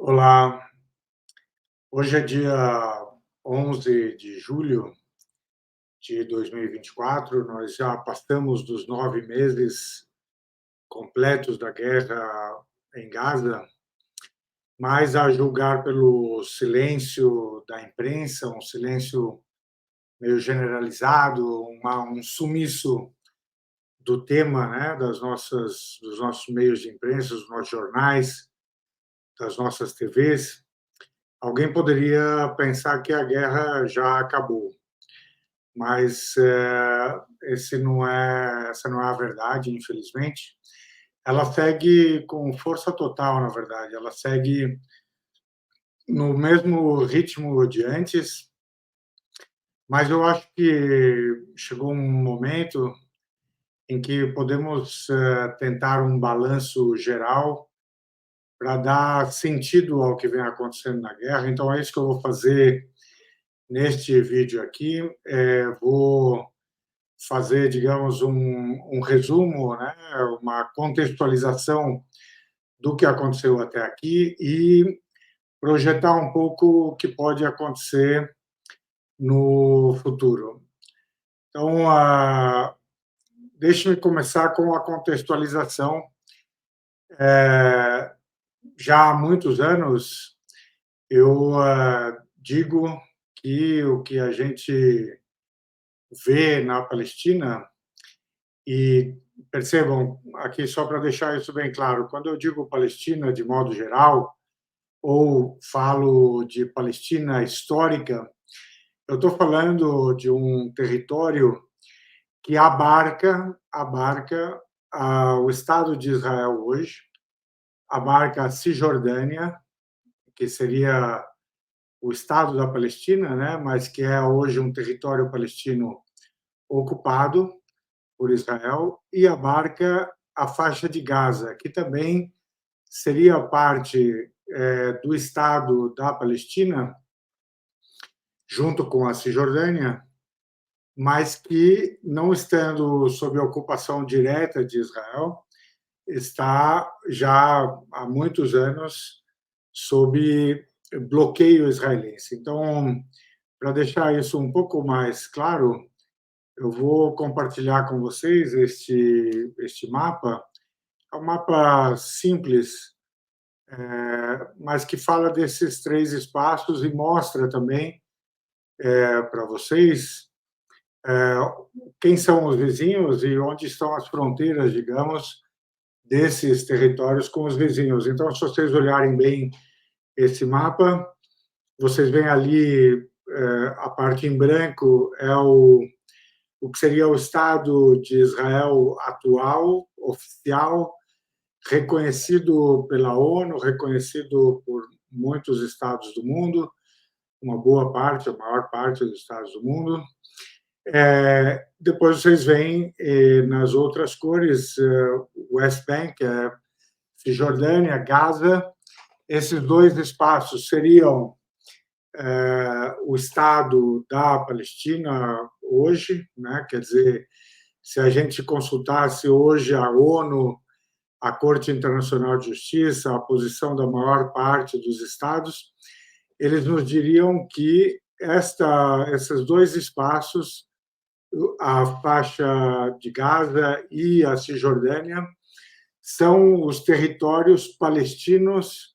Olá, hoje é dia 11 de julho de 2024. Nós já passamos dos 9 meses completos da guerra em Gaza, mas a julgar pelo silêncio da imprensa, um silêncio meio generalizado, um sumiço do tema, né, dos nossos meios de imprensa, dos nossos jornais, das nossas TVs, alguém poderia pensar que a guerra já acabou. Mas essa não é a verdade, infelizmente. Ela segue com força total, na verdade. Ela segue no mesmo ritmo de antes, mas eu acho que chegou um momento em que podemos tentar um balanço geral para dar sentido ao que vem acontecendo na guerra. Então é isso que eu vou fazer neste vídeo aqui. Vou fazer, digamos, um resumo, né, uma contextualização do que aconteceu até aqui e projetar um pouco o que pode acontecer no futuro. Então, deixe-me começar com a contextualização. Eh, Já há muitos anos, eu digo que o que a gente vê na Palestina. E percebam, aqui só para deixar isso bem claro, quando eu digo Palestina de modo geral, ou falo de Palestina histórica, eu estou falando de um território que abarca o Estado de Israel hoje, abarca a Cisjordânia, que seria o Estado da Palestina, né, mas que é hoje um território palestino ocupado por Israel, e abarca a faixa de Gaza, que também seria parte do Estado da Palestina, junto com a Cisjordânia, mas que, não estando sob a ocupação direta de Israel, está já há muitos anos sob bloqueio israelense. Então, para deixar isso um pouco mais claro, eu vou compartilhar com vocês este mapa. É um mapa simples, mas que fala desses três espaços e mostra também para vocês quem são os vizinhos e onde estão as fronteiras, digamos, desses territórios com os vizinhos. Então, se vocês olharem bem esse mapa, vocês veem ali a parte em branco é o que seria o Estado de Israel atual, oficial, reconhecido pela ONU, reconhecido por muitos estados do mundo, uma boa parte, a maior parte dos estados do mundo. Depois vocês veem nas outras cores, West Bank, Cisjordânia, Gaza. Esses dois espaços seriam o Estado da Palestina hoje, né? Quer dizer, se a gente consultasse hoje a ONU, a Corte Internacional de Justiça, a posição da maior parte dos estados, eles nos diriam que esses dois espaços, a faixa de Gaza e a Cisjordânia, são os territórios palestinos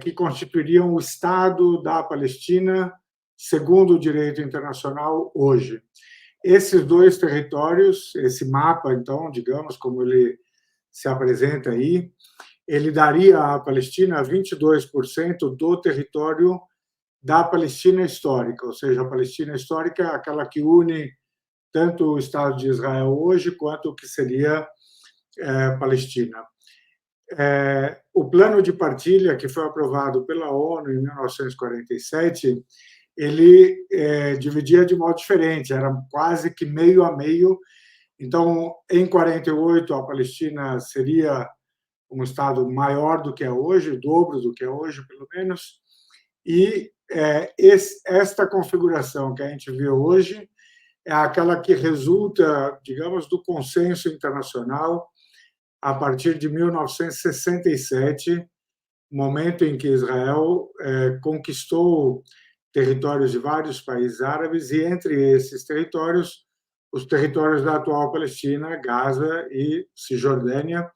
que constituiriam o Estado da Palestina, segundo o direito internacional, hoje. Esses dois territórios, esse mapa, então, digamos, como ele se apresenta aí, ele daria à Palestina 22% do território da Palestina histórica, ou seja, a Palestina histórica é aquela que une tanto o Estado de Israel hoje quanto o que seria Palestina. O plano de partilha que foi aprovado pela ONU em 1947, ele dividia de modo diferente, era quase que meio a meio. Então, em 48, a Palestina seria um estado maior do que é hoje, o dobro do que é hoje, pelo menos, e esta configuração que a gente vê hoje é aquela que resulta, digamos, do consenso internacional a partir de 1967, momento em que Israel conquistou territórios de vários países árabes e, entre esses territórios, os territórios da atual Palestina, Gaza e Cisjordânia.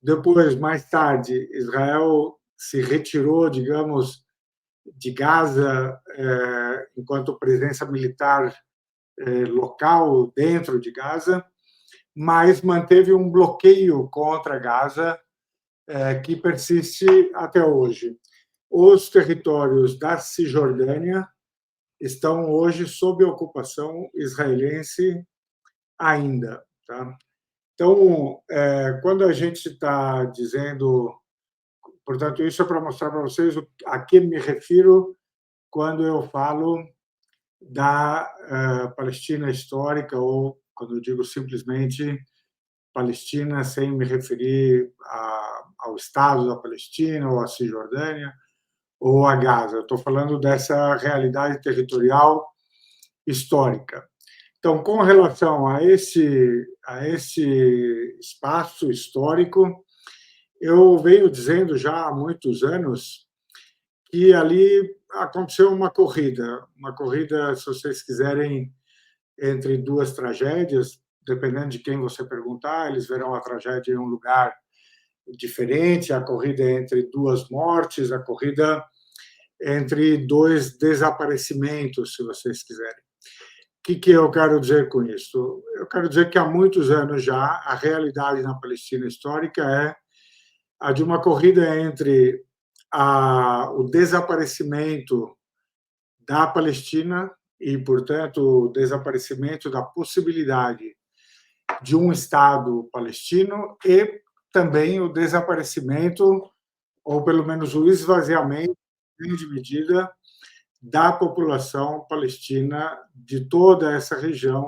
Depois, mais tarde, Israel se retirou, digamos, de Gaza enquanto presença militar local dentro de Gaza, mas manteve um bloqueio contra Gaza que persiste até hoje. Os territórios da Cisjordânia estão hoje sob ocupação israelense ainda. Tá? Então, quando a gente está dizendo, portanto, isso é para mostrar para vocês a que me refiro quando eu falo da Palestina histórica, ou quando eu digo simplesmente Palestina, sem me referir ao Estado da Palestina, ou à Cisjordânia, ou a Gaza. Eu estou falando dessa realidade territorial histórica. Então, com relação a esse espaço histórico, eu venho dizendo já há muitos anos que ali aconteceu uma corrida, se vocês quiserem, entre duas tragédias, dependendo de quem você perguntar, eles verão a tragédia em um lugar diferente, a corrida entre duas mortes, a corrida entre dois desaparecimentos, se vocês quiserem. O que eu quero dizer com isso? Eu quero dizer que há muitos anos já a realidade na Palestina histórica é a de uma corrida entre o desaparecimento da Palestina e, portanto, o desaparecimento da possibilidade de um Estado palestino e também o desaparecimento, ou pelo menos o esvaziamento, em grande medida, da população palestina de toda essa região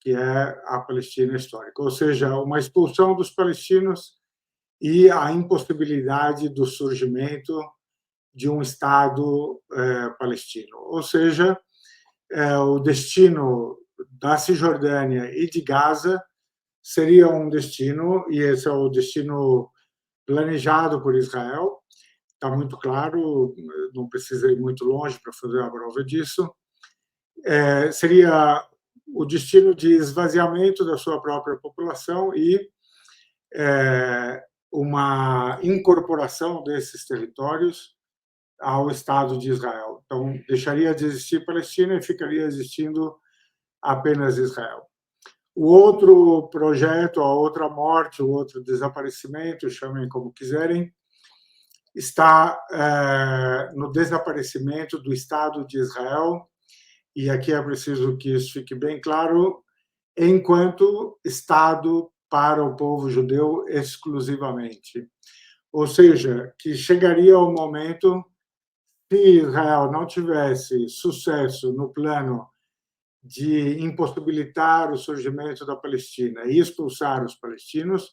que é a Palestina histórica, ou seja, uma expulsão dos palestinos e a impossibilidade do surgimento de um Estado palestino. Ou seja, o destino da Cisjordânia e de Gaza seria um destino, e esse é o destino planejado por Israel, está muito claro, não precisa ir muito longe para fazer a prova disso, seria o destino de esvaziamento da sua própria população e uma incorporação desses territórios ao Estado de Israel. Então, deixaria de existir Palestina e ficaria existindo apenas Israel. O outro projeto, a outra morte, o outro desaparecimento, chamem como quiserem, está no desaparecimento do Estado de Israel, e aqui é preciso que isso fique bem claro, enquanto Estado para o povo judeu exclusivamente. Ou seja, que chegaria o momento, se Israel não tivesse sucesso no plano de impossibilitar o surgimento da Palestina e expulsar os palestinos,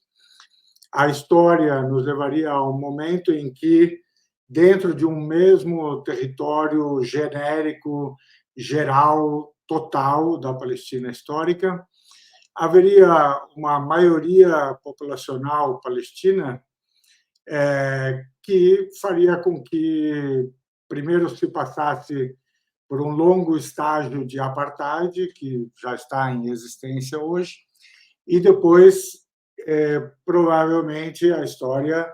a história nos levaria a um momento em que, dentro de um mesmo território genérico, geral, total da Palestina histórica, haveria uma maioria populacional palestina que faria com que, primeiro, se passasse por um longo estágio de apartheid, que já está em existência hoje, e depois, provavelmente, a história,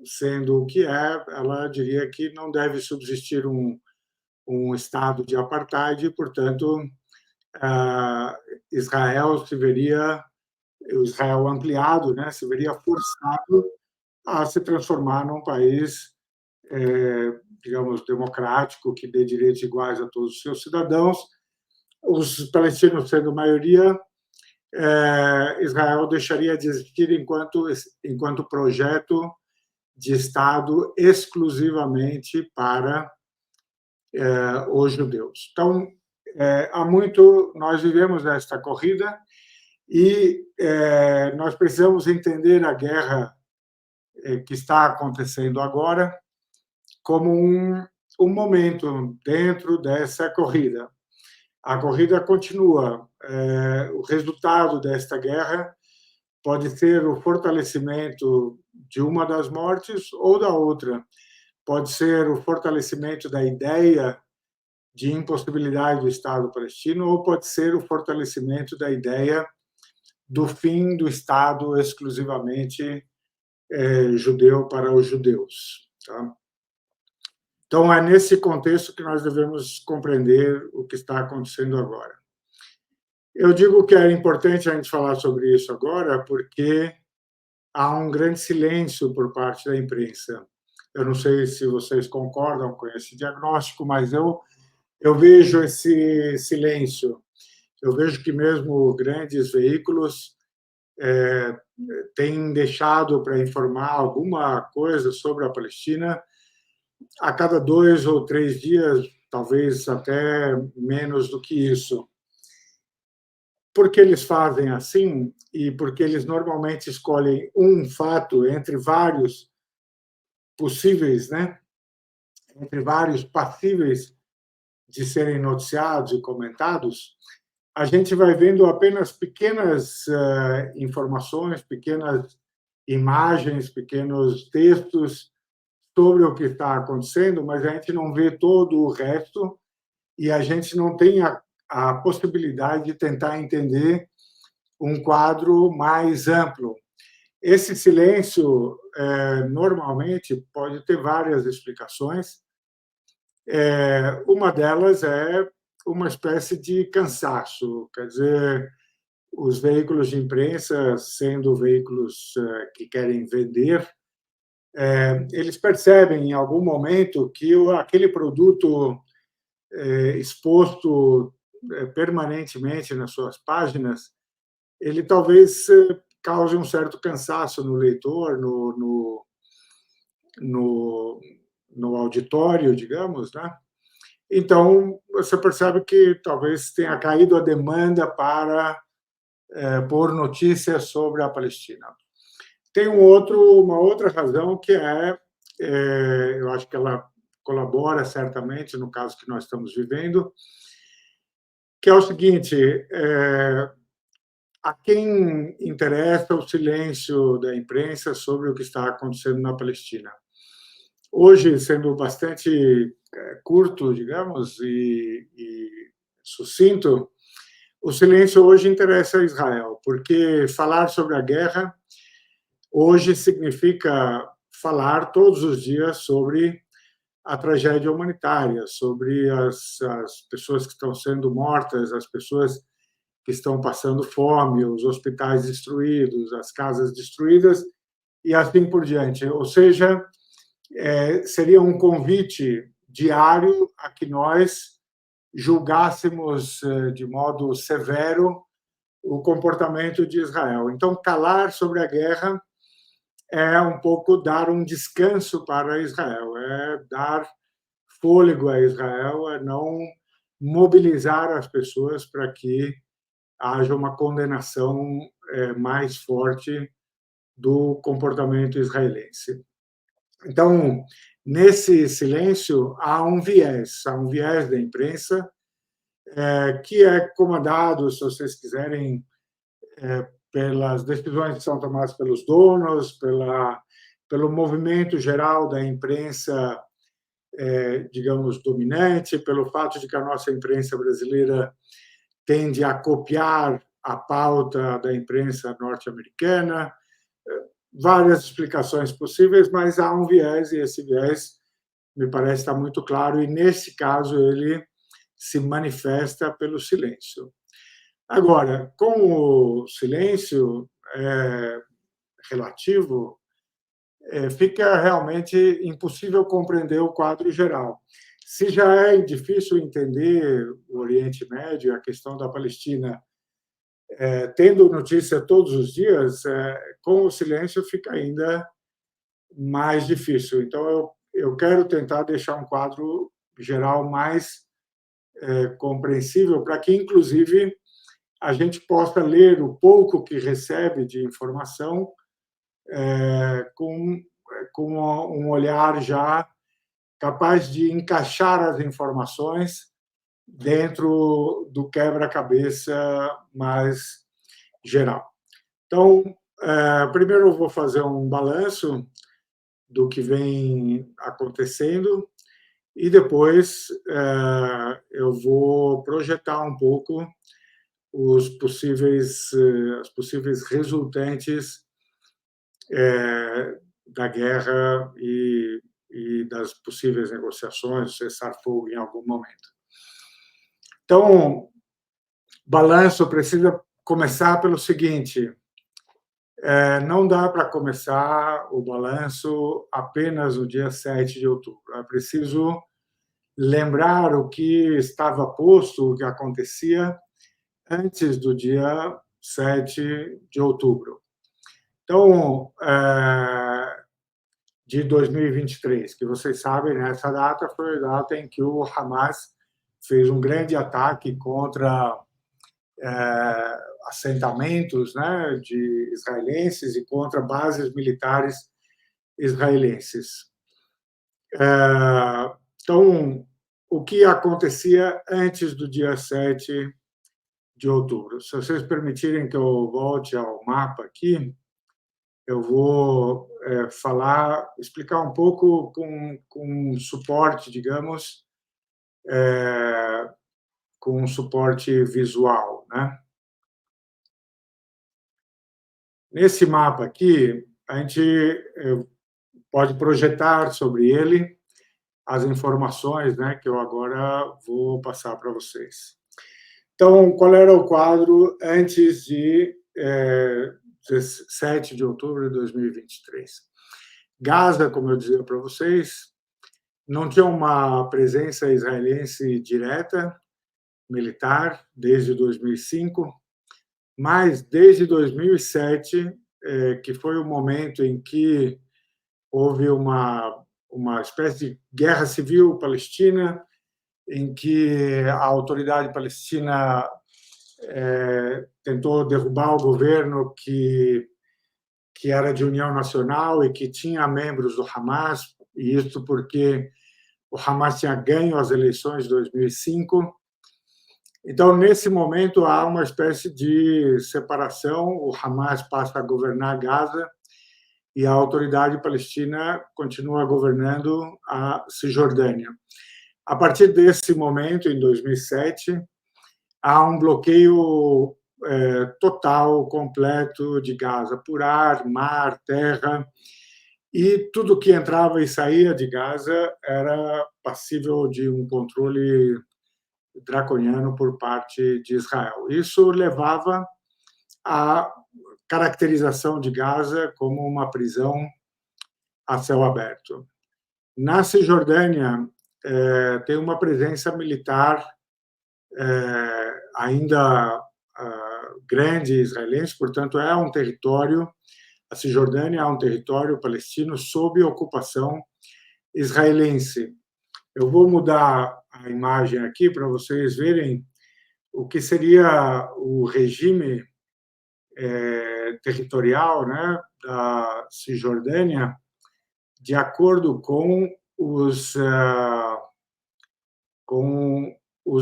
sendo o que é, ela diria que não deve subsistir um estado de apartheid, portanto, Israel se veria, o Israel ampliado, né, se veria forçado a se transformar num país, digamos, democrático, que dê direitos iguais a todos os seus cidadãos. Os palestinos sendo maioria, Israel deixaria de existir enquanto projeto de Estado exclusivamente para os judeus. Então, há muito nós vivemos esta corrida e nós precisamos entender a guerra que está acontecendo agora como um momento dentro dessa corrida. A corrida continua. O resultado desta guerra pode ser o fortalecimento de uma das mortes ou da outra. Pode ser o fortalecimento da ideia de impossibilidade do Estado palestino ou pode ser o fortalecimento da ideia do fim do Estado exclusivamente judeu para os judeus. Tá? Então, é nesse contexto que nós devemos compreender o que está acontecendo agora. Eu digo que é importante a gente falar sobre isso agora porque há um grande silêncio por parte da imprensa. Eu não sei se vocês concordam com esse diagnóstico, mas eu vejo esse silêncio. Eu vejo que mesmo grandes veículos têm deixado para informar alguma coisa sobre a Palestina a cada 2 ou 3 dias, talvez até menos do que isso. Por que eles fazem assim? E porque eles normalmente escolhem um fato entre vários possíveis, né? Entre vários passíveis de serem noticiados e comentados, a gente vai vendo apenas pequenas informações, pequenas imagens, pequenos textos sobre o que está acontecendo, mas a gente não vê todo o resto e a gente não tem a possibilidade de tentar entender um quadro mais amplo. Esse silêncio, normalmente, pode ter várias explicações. Uma delas é uma espécie de cansaço, quer dizer, os veículos de imprensa, sendo veículos que querem vender, eles percebem em algum momento que aquele produto exposto permanentemente nas suas páginas, ele talvez cause um certo cansaço no leitor, no, no auditório, digamos, né? Então, você percebe que talvez tenha caído a demanda para pôr notícias sobre a Palestina. Tem uma outra razão que eu acho que ela colabora certamente no caso que nós estamos vivendo, que é o seguinte: a quem interessa o silêncio da imprensa sobre o que está acontecendo na Palestina? Hoje, sendo bastante curto, digamos, e sucinto, o silêncio hoje interessa a Israel, porque falar sobre a guerra hoje significa falar todos os dias sobre a tragédia humanitária, sobre as pessoas que estão sendo mortas, as pessoas que estão passando fome, os hospitais destruídos, as casas destruídas e assim por diante. Ou seja, seria um convite diário a que nós julgássemos de modo severo o comportamento de Israel. Então, calar sobre a guerra é um pouco dar um descanso para Israel, é dar fôlego a Israel, é não mobilizar as pessoas para que haja uma condenação mais forte do comportamento israelense. Então, nesse silêncio, há um viés da imprensa, que é comandado, se vocês quiserem, pelas decisões que são tomadas pelos donos, pelo movimento geral da imprensa, digamos, dominante, pelo fato de que a nossa imprensa brasileira tende a copiar a pauta da imprensa norte-americana, várias explicações possíveis, mas há um viés, e esse viés me parece estar muito claro, e nesse caso ele se manifesta pelo silêncio. Agora, com o silêncio relativo, fica realmente impossível compreender o quadro geral. Se já é difícil entender o Oriente Médio, a questão da Palestina, tendo notícia todos os dias, com o silêncio fica ainda mais difícil. Então, eu quero tentar deixar um quadro geral mais compreensível, para que, inclusive, a gente possa ler o pouco que recebe de informação com um olhar já capaz de encaixar as informações dentro do quebra-cabeça mais geral. Então, primeiro eu vou fazer um balanço do que vem acontecendo e depois eu vou projetar um pouco as possíveis resultantes da guerra e das possíveis negociações, cessar-fogo em algum momento. Então, balanço precisa começar pelo seguinte: não dá para começar o balanço apenas no dia 7 de outubro. É preciso lembrar o que estava posto, o que acontecia antes do dia 7 de outubro. Então, de 2023, que vocês sabem, né, essa data foi a data em que o Hamas fez um grande ataque contra assentamentos, né, de israelenses e contra bases militares israelenses. Então, o que acontecia antes do dia 7 de outubro? Se vocês permitirem que eu volte ao mapa aqui, eu vou explicar um pouco com suporte, digamos, com suporte visual, né? Nesse mapa aqui, a gente pode projetar sobre ele as informações, né, que eu agora vou passar para vocês. Então, qual era o quadro antes de 7 de outubro de 2023? Gaza, como eu dizia para vocês, não tinha uma presença israelense direta, militar, desde 2005, mas desde 2007, que foi o momento em que houve uma espécie de guerra civil palestina, em que a autoridade palestina tentou derrubar o governo que era de união nacional e que tinha membros do Hamas, e isso porque o Hamas tinha ganho as eleições de 2005. Então, nesse momento, há uma espécie de separação, o Hamas passa a governar Gaza e a autoridade palestina continua governando a Cisjordânia. A partir desse momento, em 2007, há um bloqueio total, completo de Gaza, por ar, mar, terra, e tudo que entrava e saía de Gaza era passível de um controle draconiano por parte de Israel. Isso levava à caracterização de Gaza como uma prisão a céu aberto. Na Cisjordânia, tem uma presença militar ainda grande israelense, portanto, é um território, a Cisjordânia é um território palestino sob ocupação israelense. Eu vou mudar a imagem aqui para vocês verem o que seria o regime territorial, né, da Cisjordânia, de acordo com os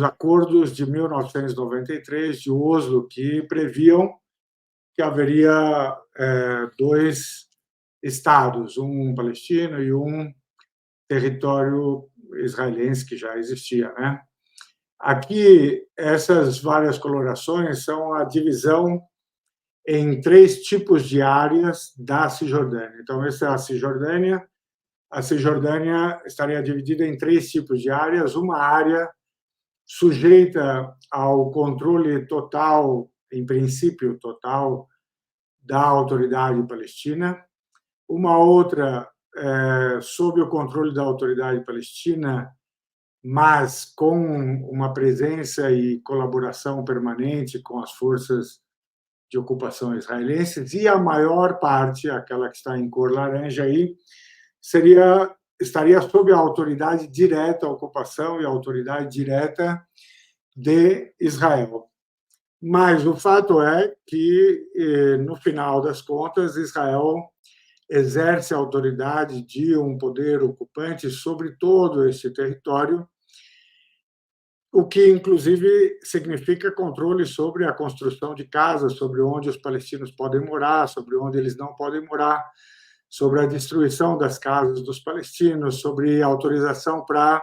acordos de 1993 de Oslo, que previam que haveria dois estados, um palestino e um território israelense que já existia, né? Aqui, essas várias colorações são a divisão em 3 tipos de áreas da Cisjordânia. Então, essa é a Cisjordânia. A Cisjordânia estaria dividida em 3 tipos de áreas. Uma área sujeita ao controle total, em princípio total, da autoridade palestina. Uma outra sob o controle da autoridade palestina, mas com uma presença e colaboração permanente com as forças de ocupação israelenses, e a maior parte, aquela que está em cor laranja aí, estaria sob a autoridade direta, a ocupação e a autoridade direta de Israel. Mas o fato é que, no final das contas, Israel exerce a autoridade de um poder ocupante sobre todo esse território, o que, inclusive, significa controle sobre a construção de casas, sobre onde os palestinos podem morar, sobre onde eles não podem morar, sobre a destruição das casas dos palestinos, sobre autorização para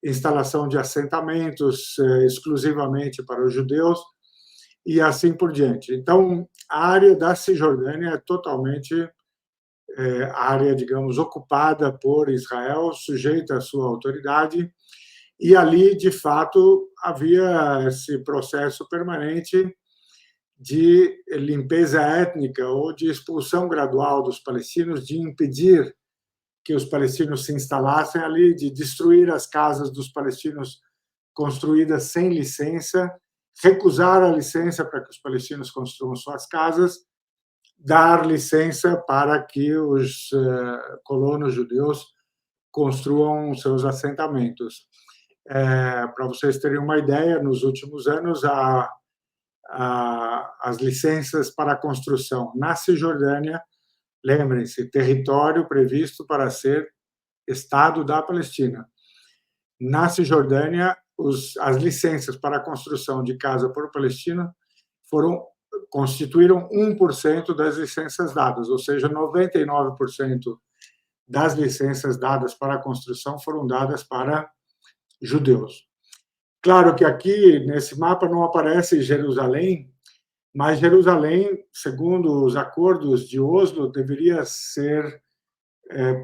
instalação de assentamentos exclusivamente para os judeus e assim por diante. Então, a área da Cisjordânia é totalmente área, digamos, ocupada por Israel, sujeita à sua autoridade, e ali, de fato, havia esse processo permanente de limpeza étnica ou de expulsão gradual dos palestinos, de impedir que os palestinos se instalassem ali, de destruir as casas dos palestinos construídas sem licença, recusar a licença para que os palestinos construam suas casas, dar licença para que os colonos judeus construam seus assentamentos. Para vocês terem uma ideia, nos últimos anos, as licenças para a construção na Cisjordânia, lembrem-se, território previsto para ser Estado da Palestina. Na Cisjordânia, as licenças para a construção de casa por palestino constituíram 1% das licenças dadas, ou seja, 99% das licenças dadas para a construção foram dadas para judeus. Claro que aqui, nesse mapa, não aparece Jerusalém, mas Jerusalém, segundo os acordos de Oslo, deveria ser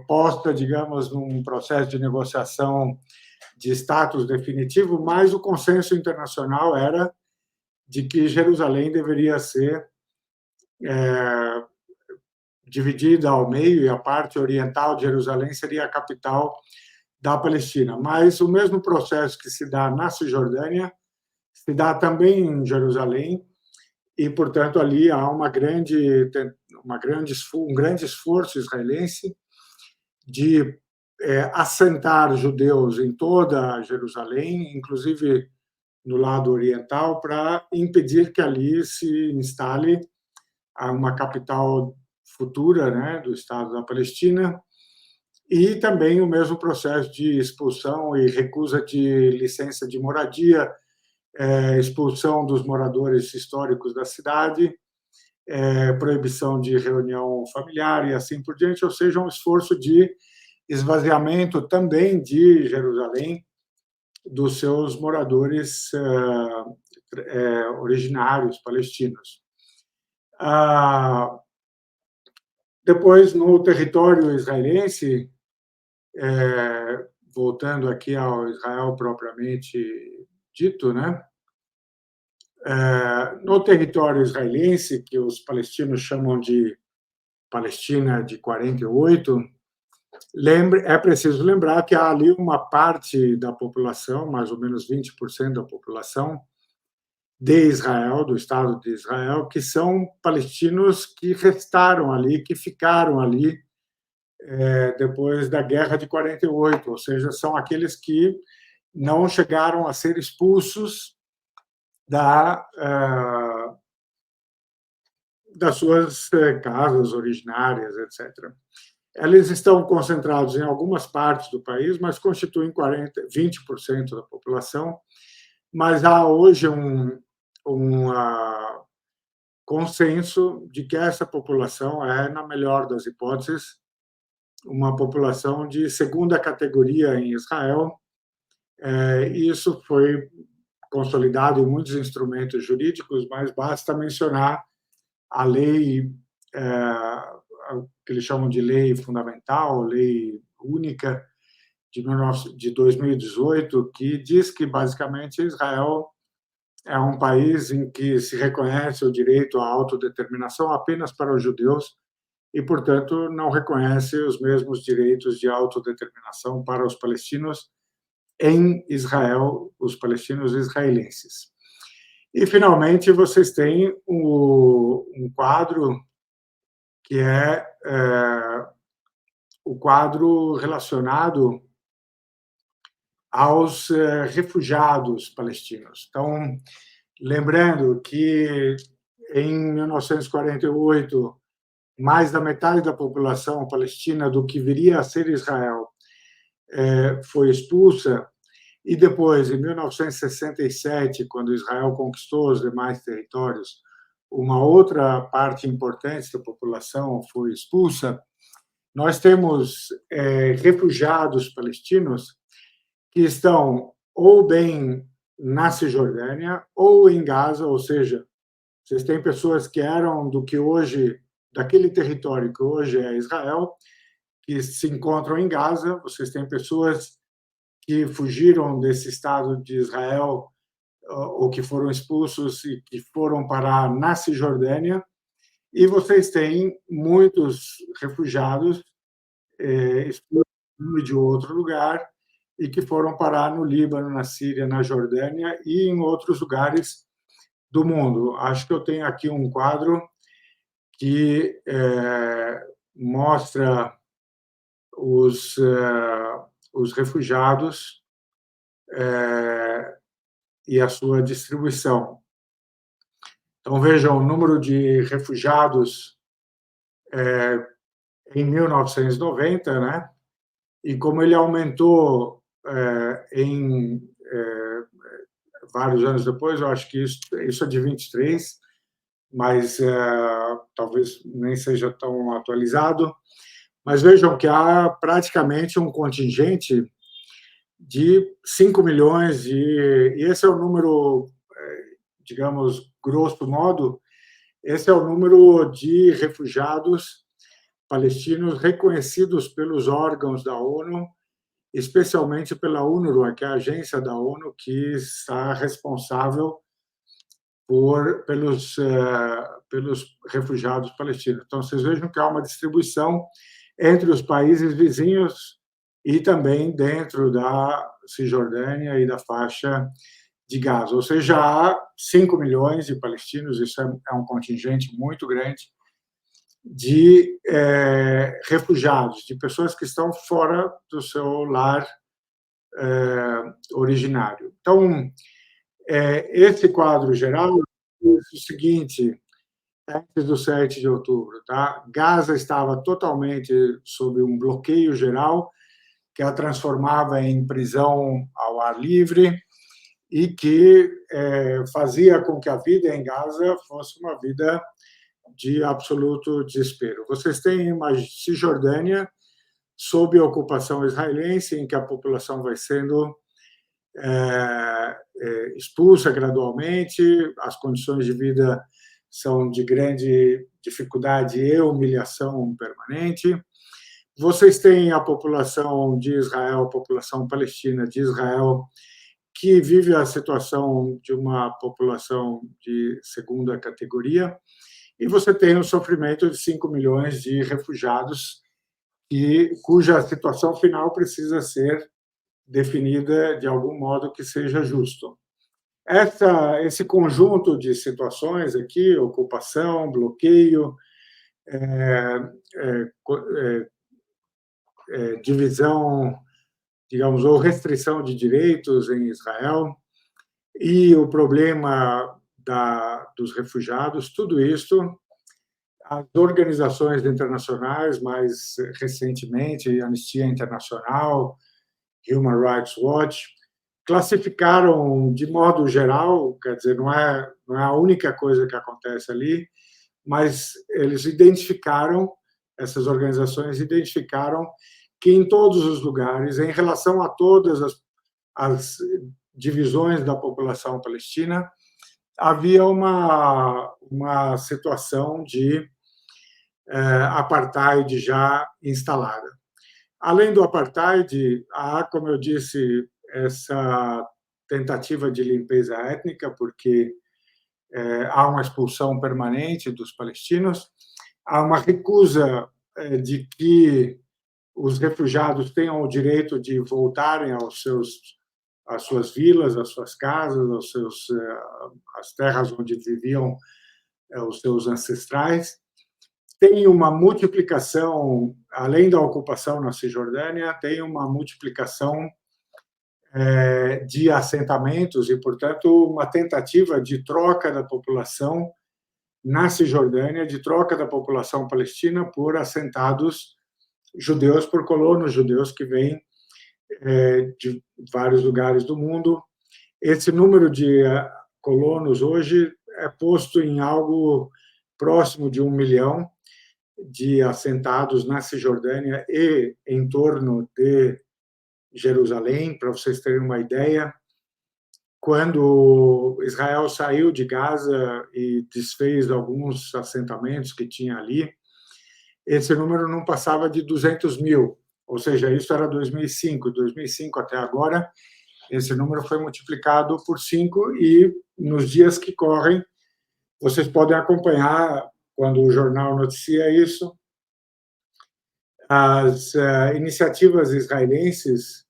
posta, digamos, num processo de negociação de status definitivo, mas o consenso internacional era de que Jerusalém deveria ser dividida ao meio e a parte oriental de Jerusalém seria a capital da Palestina. Mas o mesmo processo que se dá na Cisjordânia se dá também em Jerusalém e, portanto, ali há um grande esforço israelense de assentar judeus em toda Jerusalém, inclusive no lado oriental, para impedir que ali se instale uma capital futura, né, do Estado da Palestina, e também o mesmo processo de expulsão e recusa de licença de moradia, expulsão dos moradores históricos da cidade, proibição de reunião familiar e assim por diante, ou seja, um esforço de esvaziamento também de Jerusalém dos seus moradores originários palestinos. Depois, no território israelense, voltando aqui ao Israel propriamente dito, né? No território israelense, que os palestinos chamam de Palestina de 48, é preciso lembrar que há ali uma parte da população, mais ou menos 20% da população de Israel, do Estado de Israel, que são palestinos que restaram ali, que ficaram ali depois da Guerra de 48, ou seja, são aqueles que não chegaram a ser expulsos das suas casas originárias, etc. Eles estão concentrados em algumas partes do país, mas constituem 20% da população. Mas há hoje um consenso de que essa população é, na melhor das hipóteses, uma população de segunda categoria em Israel. Isso foi consolidado em muitos instrumentos jurídicos, mas basta mencionar a lei que eles chamam de lei fundamental, lei única de 2018, que diz que, basicamente, Israel é um país em que se reconhece o direito à autodeterminação apenas para os judeus e, portanto, não reconhece os mesmos direitos de autodeterminação para os palestinos em Israel, os palestinos israelenses. E, finalmente, vocês têm um quadro que é o quadro relacionado aos refugiados palestinos. Então, lembrando que em 1948, mais da metade da população palestina do que viria a ser Israel foi expulsa, E depois, em 1967, quando Israel conquistou os demais territórios, uma outra parte importante da população foi expulsa. Nós temos refugiados palestinos que estão ou bem na Cisjordânia ou em Gaza, ou seja, vocês têm pessoas que eram do que hoje, daquele território que hoje é Israel, que se encontram em Gaza, vocês têm pessoas que fugiram desse Estado de Israel ou que foram expulsos e que foram parar na Cisjordânia, e vocês têm muitos refugiados expulsos de outro lugar e que foram parar no Líbano, na Síria, na Jordânia e em outros lugares do mundo. Acho que eu tenho aqui um quadro que mostra os refugiados e a sua distribuição. Então, vejam o número de refugiados em 1990, né? E como ele aumentou em vários anos depois, eu acho que isso é de 23, mas talvez nem seja tão atualizado. Mas vejam que há praticamente um contingente de 5 milhões, e esse é o número, digamos, grosso modo, esse é o número de refugiados palestinos reconhecidos pelos órgãos da ONU, especialmente pela UNRWA, que é a agência da ONU que está responsável pelos refugiados palestinos. Então, vocês vejam que há uma distribuição entre os países vizinhos e também dentro da Cisjordânia e da faixa de Gaza. Ou seja, há 5 milhões de palestinos, isso é um contingente muito grande, de refugiados, de pessoas que estão fora do seu lar originário. Então, esse quadro geral diz o seguinte: antes do 7 de outubro, tá? Gaza estava totalmente sob um bloqueio geral que a transformava em prisão ao ar livre e que fazia com que a vida em Gaza fosse uma vida de absoluto desespero. Vocês têm uma Cisjordânia sob ocupação israelense, em que a população vai sendo expulsa gradualmente, as condições de vida são de grande dificuldade e humilhação permanente. Vocês têm a população de Israel, a população palestina de Israel, que vive a situação de uma população de segunda categoria, e você tem o sofrimento de 5 milhões de refugiados cuja situação final precisa ser definida de algum modo que seja justo. Esse conjunto de situações aqui, ocupação, bloqueio, divisão, digamos, ou restrição de direitos em Israel, e o problema dos refugiados, tudo isso, as organizações internacionais, mais recentemente, Anistia Internacional, Human Rights Watch, classificaram de modo geral, quer dizer, não é a única coisa que acontece ali, mas eles identificaram, essas organizações identificaram que em todos os lugares, em relação a todas as divisões da população palestina, havia uma situação de apartheid já instalada. Além do apartheid, há, como eu disse, essa tentativa de limpeza étnica, porque há uma expulsão permanente dos palestinos, há uma recusa de que os refugiados tenham o direito de voltarem às suas vilas, às suas casas, às terras onde viviam os seus ancestrais. Tem uma multiplicação, além da ocupação na Cisjordânia, tem uma multiplicação de assentamentos e, portanto, uma tentativa de troca da população na Cisjordânia, de troca da população palestina por assentados judeus, por colonos judeus que vêm de vários lugares do mundo. Esse número de colonos hoje é posto em algo próximo de 1 milhão de assentados na Cisjordânia e em torno de Jerusalém, para vocês terem uma ideia. Quando Israel saiu de Gaza e desfez alguns assentamentos que tinha ali, esse número não passava de 200 mil, ou seja, isso era 2005. 2005 até agora, esse número foi multiplicado por 5 e nos dias que correm, vocês podem acompanhar, quando o jornal noticia isso, as iniciativas israelenses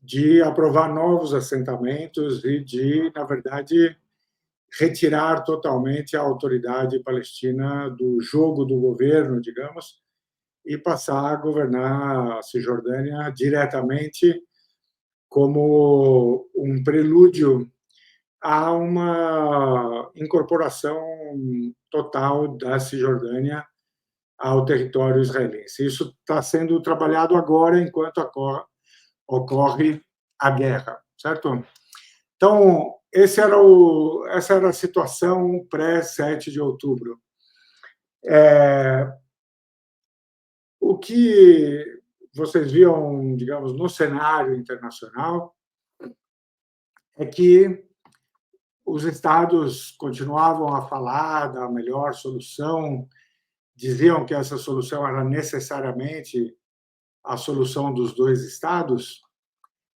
de aprovar novos assentamentos e de, na verdade, retirar totalmente a autoridade palestina do jogo do governo, digamos, e passar a governar a Cisjordânia diretamente como um prelúdio a uma incorporação total da Cisjordânia ao território israelense. Isso está sendo trabalhado agora, enquanto ocorre a guerra, certo? Então, essa era a situação pré-7 de outubro. O que vocês viam, digamos, no cenário internacional é que os estados continuavam a falar da melhor solução, diziam que essa solução era necessariamente a solução dos dois estados,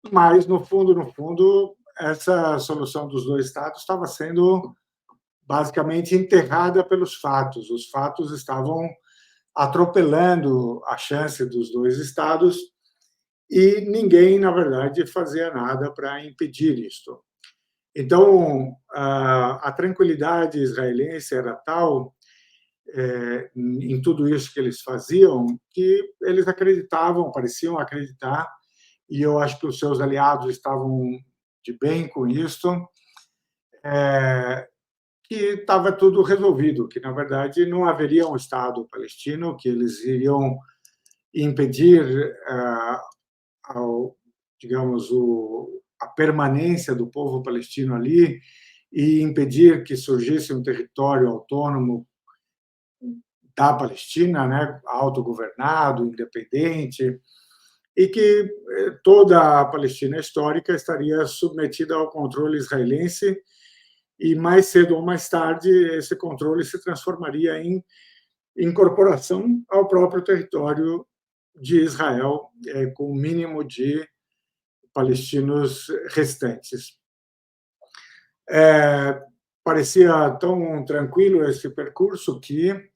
mas, no fundo, essa solução dos dois estados estava sendo basicamente enterrada pelos fatos. Os fatos estavam atropelando a chance dos dois estados e ninguém, na verdade, fazia nada para impedir isto. Então, a tranquilidade israelense era tal em tudo isso que eles faziam, que eles acreditavam, pareciam acreditar, e eu acho que os seus aliados estavam de bem com isso, que estava tudo resolvido, que, na verdade, não haveria um Estado palestino, que eles iriam impedir, digamos, a permanência do povo palestino ali e impedir que surgisse um território autônomo da Palestina, né, autogovernado, independente, e que toda a Palestina histórica estaria submetida ao controle israelense e, mais cedo ou mais tarde, esse controle se transformaria em incorporação ao próprio território de Israel, com o mínimo de palestinos restantes. Parecia tão tranquilo esse percurso que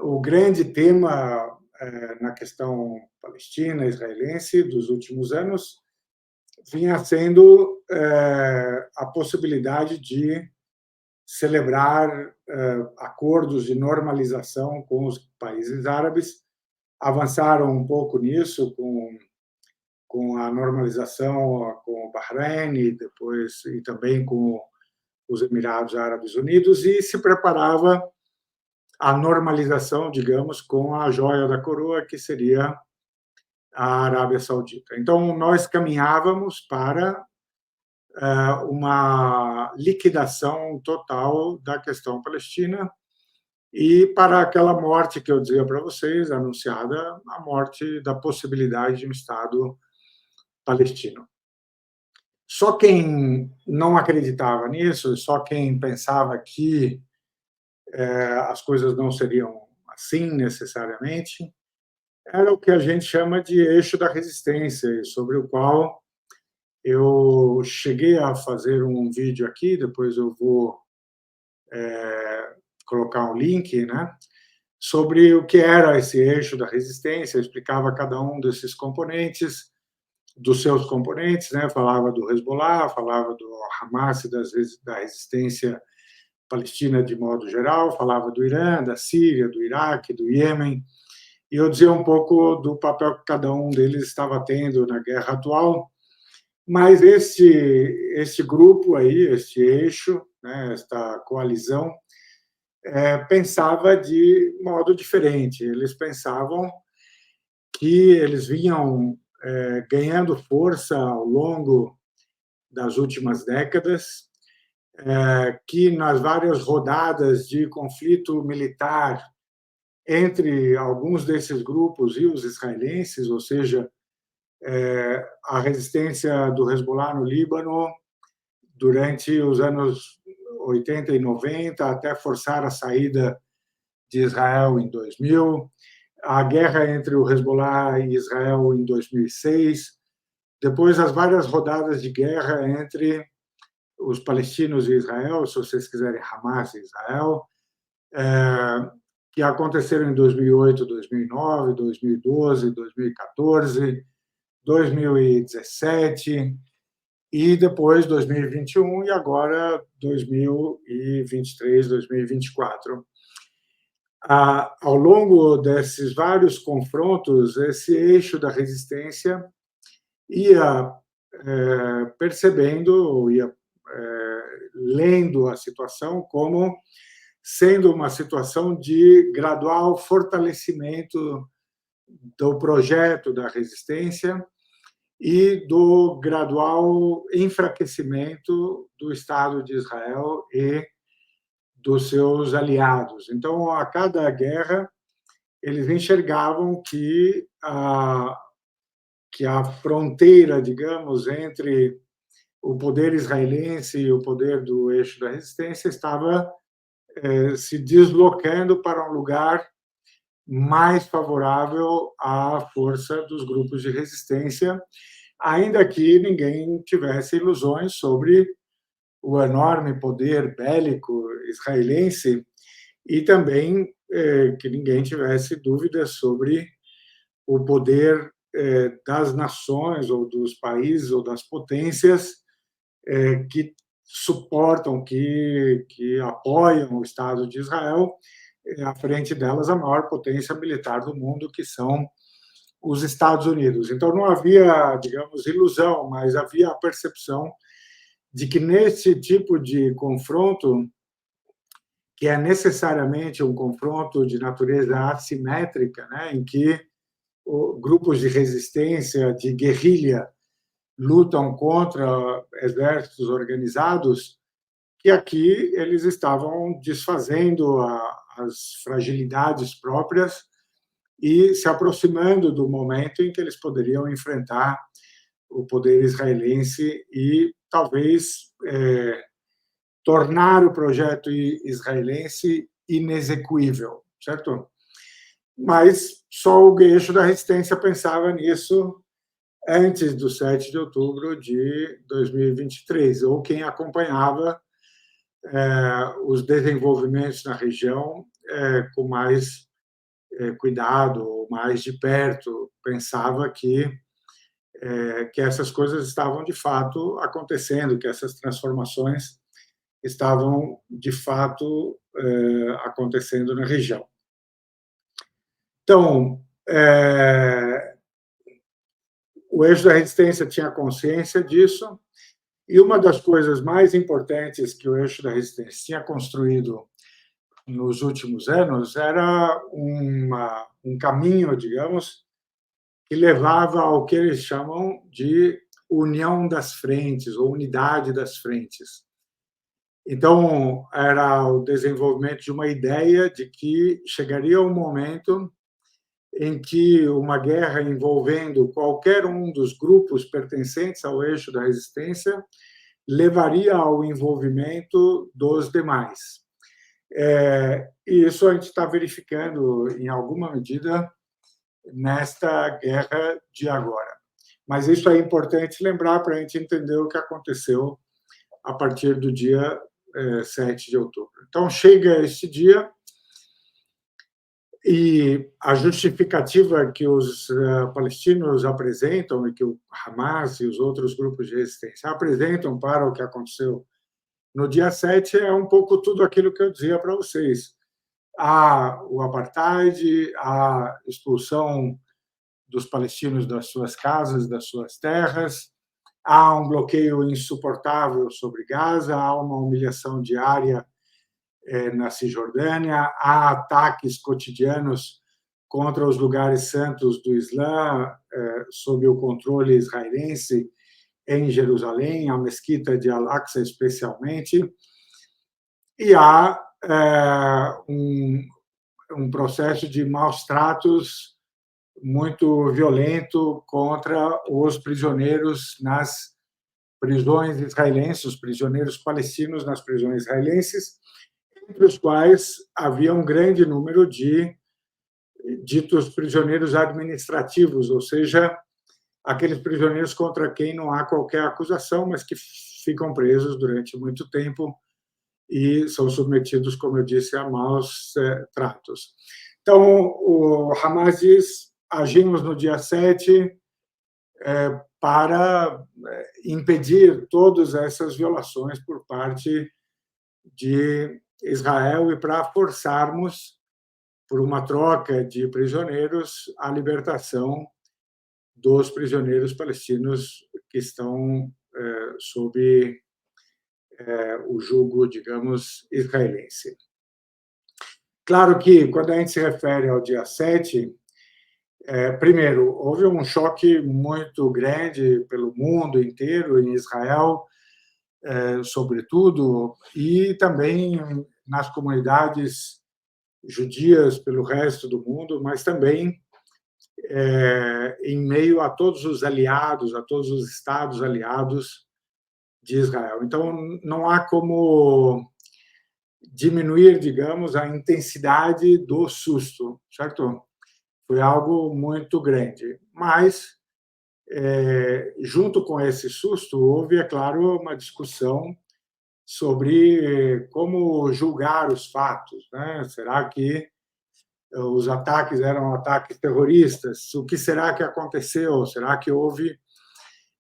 o grande tema na questão palestina, israelense, dos últimos anos, vinha sendo a possibilidade de celebrar acordos de normalização com os países árabes. Avançaram um pouco nisso com a normalização com o Bahrein e também com os Emirados Árabes Unidos, e se preparava a normalização, digamos, com a joia da coroa, que seria a Arábia Saudita. Então, nós caminhávamos para uma liquidação total da questão palestina e para aquela morte que eu dizia para vocês, anunciada, a morte da possibilidade de um Estado palestino. Só quem não acreditava nisso, só quem pensava que as coisas não seriam assim necessariamente, era o que a gente chama de eixo da resistência, sobre o qual eu cheguei a fazer um vídeo aqui, depois eu vou colocar um link, né, sobre o que era esse eixo da resistência. Eu explicava cada um desses componentes, dos seus componentes, né, falava do Hezbollah, falava do Hamas e da resistência palestina de modo geral, falava do Irã, da Síria, do Iraque, do Iêmen, e eu dizia um pouco do papel que cada um deles estava tendo na guerra atual. Mas este grupo aí, este eixo, né, esta coalizão, pensava de modo diferente. Eles pensavam que eles vinham ganhando força ao longo das últimas décadas, que nas várias rodadas de conflito militar entre alguns desses grupos e os israelenses, ou seja, a resistência do Hezbollah no Líbano durante os anos 80 e 90, até forçar a saída de Israel em 2000, a guerra entre o Hezbollah e Israel em 2006, depois as várias rodadas de guerra entre os palestinos e Israel, se vocês quiserem, Hamas e Israel, que aconteceram em 2008, 2009, 2012, 2014, 2017 e depois 2021 e agora 2023, 2024. Ao longo desses vários confrontos, esse eixo da resistência ia percebendo, ia lendo a situação como sendo uma situação de gradual fortalecimento do projeto da resistência e do gradual enfraquecimento do Estado de Israel e dos seus aliados. Então, a cada guerra, eles enxergavam que a fronteira, digamos, entre o poder israelense e o poder do eixo da resistência estava se deslocando para um lugar mais favorável à força dos grupos de resistência, ainda que ninguém tivesse ilusões sobre o enorme poder bélico israelense e também que ninguém tivesse dúvidas sobre o poder das nações ou dos países ou das potências que suportam, que apoiam o Estado de Israel, à frente delas a maior potência militar do mundo, que são os Estados Unidos. Então não havia, digamos, ilusão, mas havia a percepção de que nesse tipo de confronto, que é necessariamente um confronto de natureza assimétrica, né, em que grupos de resistência, de guerrilha, lutam contra exércitos organizados, que aqui eles estavam desfazendo as fragilidades próprias e se aproximando do momento em que eles poderiam enfrentar o poder israelense e talvez tornar o projeto israelense inexequível, certo? Mas só o eixo da resistência pensava nisso antes do 7 de outubro de 2023, ou quem acompanhava os desenvolvimentos na região com mais cuidado, ou mais de perto, pensava que essas coisas estavam de fato acontecendo, que essas transformações estavam de fato acontecendo na região. Então, o eixo da resistência tinha consciência disso, e uma das coisas mais importantes que o eixo da resistência tinha construído nos últimos anos era um caminho, digamos, que levava ao que eles chamam de união das frentes, ou unidade das frentes. Então, era o desenvolvimento de uma ideia de que chegaria um momento em que uma guerra envolvendo qualquer um dos grupos pertencentes ao eixo da resistência levaria ao envolvimento dos demais. E isso a gente está verificando, em alguma medida, nesta guerra de agora. Mas isso é importante lembrar para a gente entender o que aconteceu a partir do dia 7 de outubro. Então, chega este dia, e a justificativa que os palestinos apresentam e que o Hamas e os outros grupos de resistência apresentam para o que aconteceu no dia 7 é um pouco tudo aquilo que eu dizia para vocês. Há o apartheid, a expulsão dos palestinos das suas casas, das suas terras, há um bloqueio insuportável sobre Gaza, há uma humilhação diária na Cisjordânia, há ataques cotidianos contra os lugares santos do Islã, sob o controle israelense em Jerusalém, a mesquita de Al-Aqsa especialmente, e há um processo de maus tratos muito violento contra os prisioneiros nas prisões israelenses, os prisioneiros palestinos nas prisões israelenses, entre os quais havia um grande número de ditos prisioneiros administrativos, ou seja, aqueles prisioneiros contra quem não há qualquer acusação, mas que ficam presos durante muito tempo e são submetidos, como eu disse, a maus tratos. Então, o Hamas diz: agimos no dia 7 para impedir todas essas violações por parte de Israel e para forçarmos, por uma troca de prisioneiros, a libertação dos prisioneiros palestinos que estão sob o jugo, digamos, israelense. Claro que, quando a gente se refere ao dia 7, primeiro, houve um choque muito grande pelo mundo inteiro, em Israel, sobretudo, e também nas comunidades judias pelo resto do mundo, mas também em meio a todos os aliados, a todos os estados aliados de Israel. Então, não há como diminuir, digamos, a intensidade do susto, certo? Foi algo muito grande. Mas, junto com esse susto, houve, é claro, uma discussão sobre como julgar os fatos, né? Será que os ataques eram ataques terroristas? O que será que aconteceu? Será que houve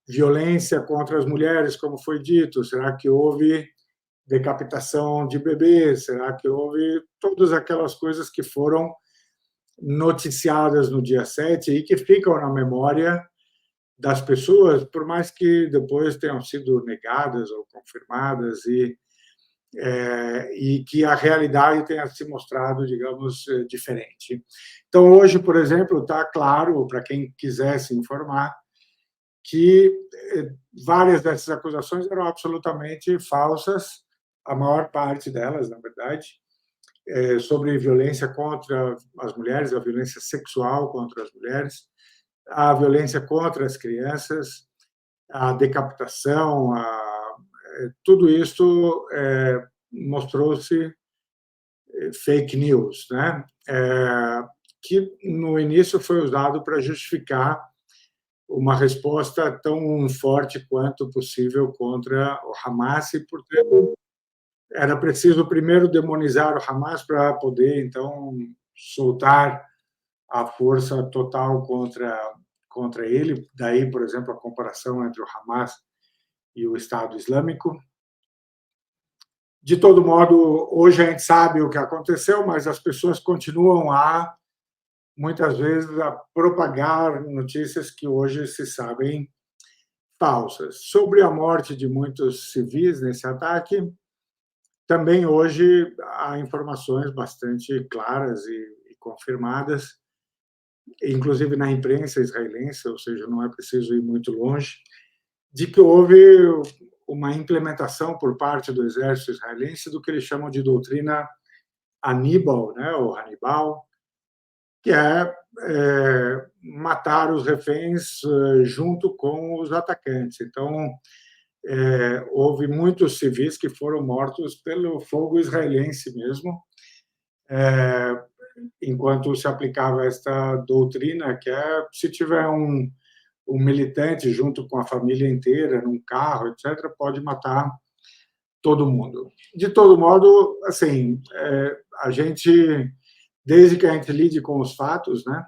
violência contra as mulheres, como foi dito? Será que houve decapitação de bebês? Será que houve todas aquelas coisas que foram noticiadas no dia 7 e que ficam na memória das pessoas, por mais que depois tenham sido negadas ou confirmadas e que a realidade tenha se mostrado, digamos, diferente. Então, hoje, por exemplo, está claro, para quem quiser se informar, que várias dessas acusações eram absolutamente falsas, a maior parte delas, na verdade, sobre violência contra as mulheres, a violência sexual contra as mulheres, a violência contra as crianças, a decapitação, tudo isso mostrou-se fake news, né? Que no início foi usado para justificar uma resposta tão forte quanto possível contra o Hamas e, portanto, era preciso primeiro demonizar o Hamas para poder, então, soltar a força total contra ele. Daí, por exemplo, a comparação entre o Hamas e o Estado Islâmico. De todo modo, hoje a gente sabe o que aconteceu, mas as pessoas continuam muitas vezes, a propagar notícias que hoje se sabem falsas. Sobre a morte de muitos civis nesse ataque, também hoje há informações bastante claras e confirmadas, inclusive na imprensa israelense, ou seja, não é preciso ir muito longe, de que houve uma implementação por parte do exército israelense do que eles chamam de doutrina Aníbal, né, ou Hannibal, que é matar os reféns junto com os atacantes. Então, houve muitos civis que foram mortos pelo fogo israelense mesmo, enquanto se aplicava esta doutrina, que se tiver um militante junto com a família inteira num carro, etc., pode matar todo mundo. De todo modo, assim, a gente, desde que a gente lide com os fatos, né,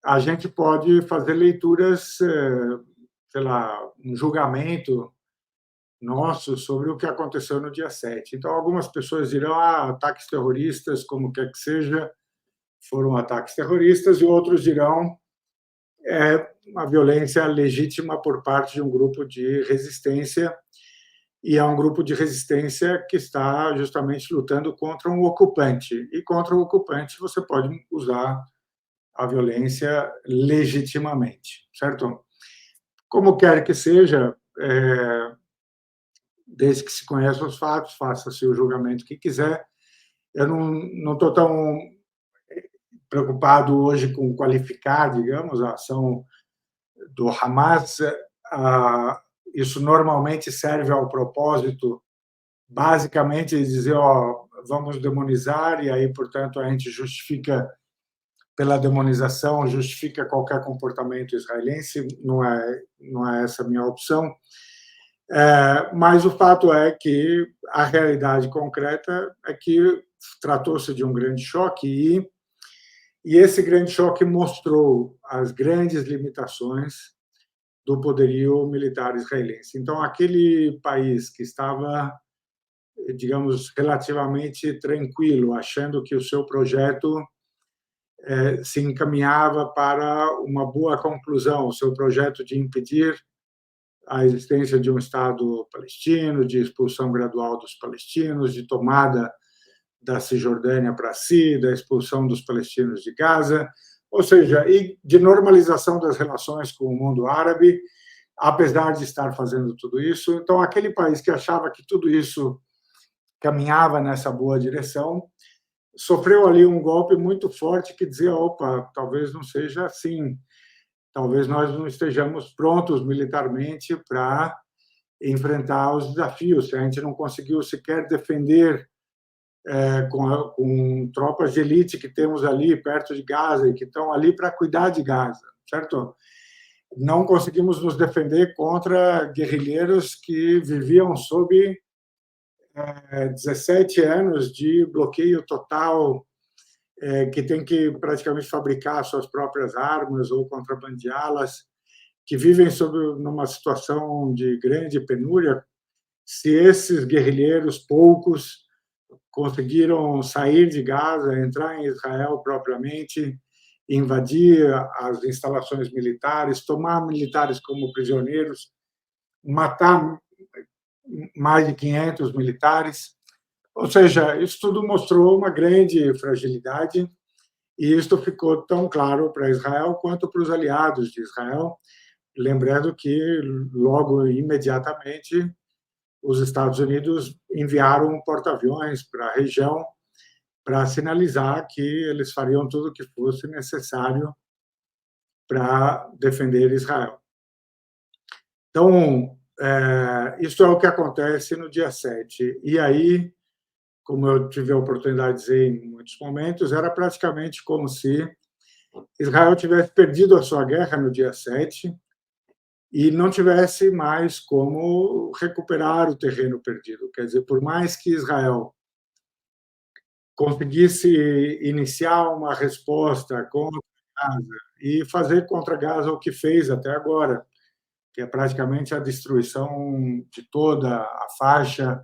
a gente pode fazer leituras, sei lá, um julgamento nosso sobre o que aconteceu no dia 7. Então, algumas pessoas dirão: ataques terroristas, como quer que seja, foram ataques terroristas, e outros dirão: uma violência legítima por parte de um grupo de resistência, e é um grupo de resistência que está justamente lutando contra um ocupante. E contra o ocupante você pode usar a violência legitimamente, certo? Como quer que seja, desde que se conheça os fatos, faça-se o julgamento que quiser. Eu não estou tão preocupado hoje com qualificar, digamos, a ação do Hamas. Ah, isso normalmente serve ao propósito, basicamente, de dizer, ó, vamos demonizar, e aí, portanto, a gente justifica, pela demonização, justifica qualquer comportamento israelense. Não é essa a minha opção. Mas o fato é que a realidade concreta é que tratou-se de um grande choque, e esse grande choque mostrou as grandes limitações do poderio militar israelense. Então, aquele país que estava, digamos, relativamente tranquilo, achando que o seu projeto se encaminhava para uma boa conclusão, o seu projeto de impedir a existência de um Estado palestino, de expulsão gradual dos palestinos, de tomada da Cisjordânia para si, da expulsão dos palestinos de Gaza, ou seja, e de normalização das relações com o mundo árabe, apesar de estar fazendo tudo isso. Então, aquele país que achava que tudo isso caminhava nessa boa direção, sofreu ali um golpe muito forte que dizia: opa, talvez não seja assim, talvez nós não estejamos prontos militarmente para enfrentar os desafios. Se a gente não conseguiu sequer defender com tropas de elite que temos ali perto de Gaza e que estão ali para cuidar de Gaza, certo? Não conseguimos nos defender contra guerrilheiros que viviam sob 17 anos de bloqueio total, que tem que praticamente fabricar suas próprias armas ou contrabandeá-las, que vivem sob numa situação de grande penúria. Se esses guerrilheiros, poucos, conseguiram sair de Gaza, entrar em Israel propriamente, invadir as instalações militares, tomar militares como prisioneiros, matar mais de 500 militares. Ou seja, isso tudo mostrou uma grande fragilidade, e isto ficou tão claro para Israel quanto para os aliados de Israel, lembrando que logo imediatamente os Estados Unidos enviaram um porta-aviões para a região para sinalizar que eles fariam tudo o que fosse necessário para defender Israel. Então, isso é o que acontece no dia 7. E aí, como eu tive a oportunidade de dizer em muitos momentos, era praticamente como se Israel tivesse perdido a sua guerra no dia 7 e não tivesse mais como recuperar o terreno perdido. Quer dizer, por mais que Israel conseguisse iniciar uma resposta contra Gaza e fazer contra Gaza o que fez até agora, que é praticamente a destruição de toda a faixa,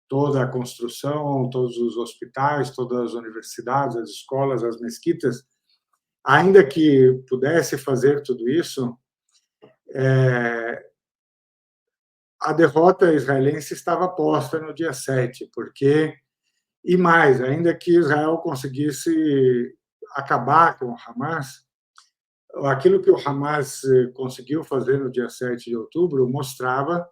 toda a construção, todos os hospitais, todas as universidades, as escolas, as mesquitas. Ainda que pudesse fazer tudo isso, a derrota israelense estava posta no dia 7, porque, e mais, ainda que Israel conseguisse acabar com o Hamas, aquilo que o Hamas conseguiu fazer no dia 7 de outubro mostrava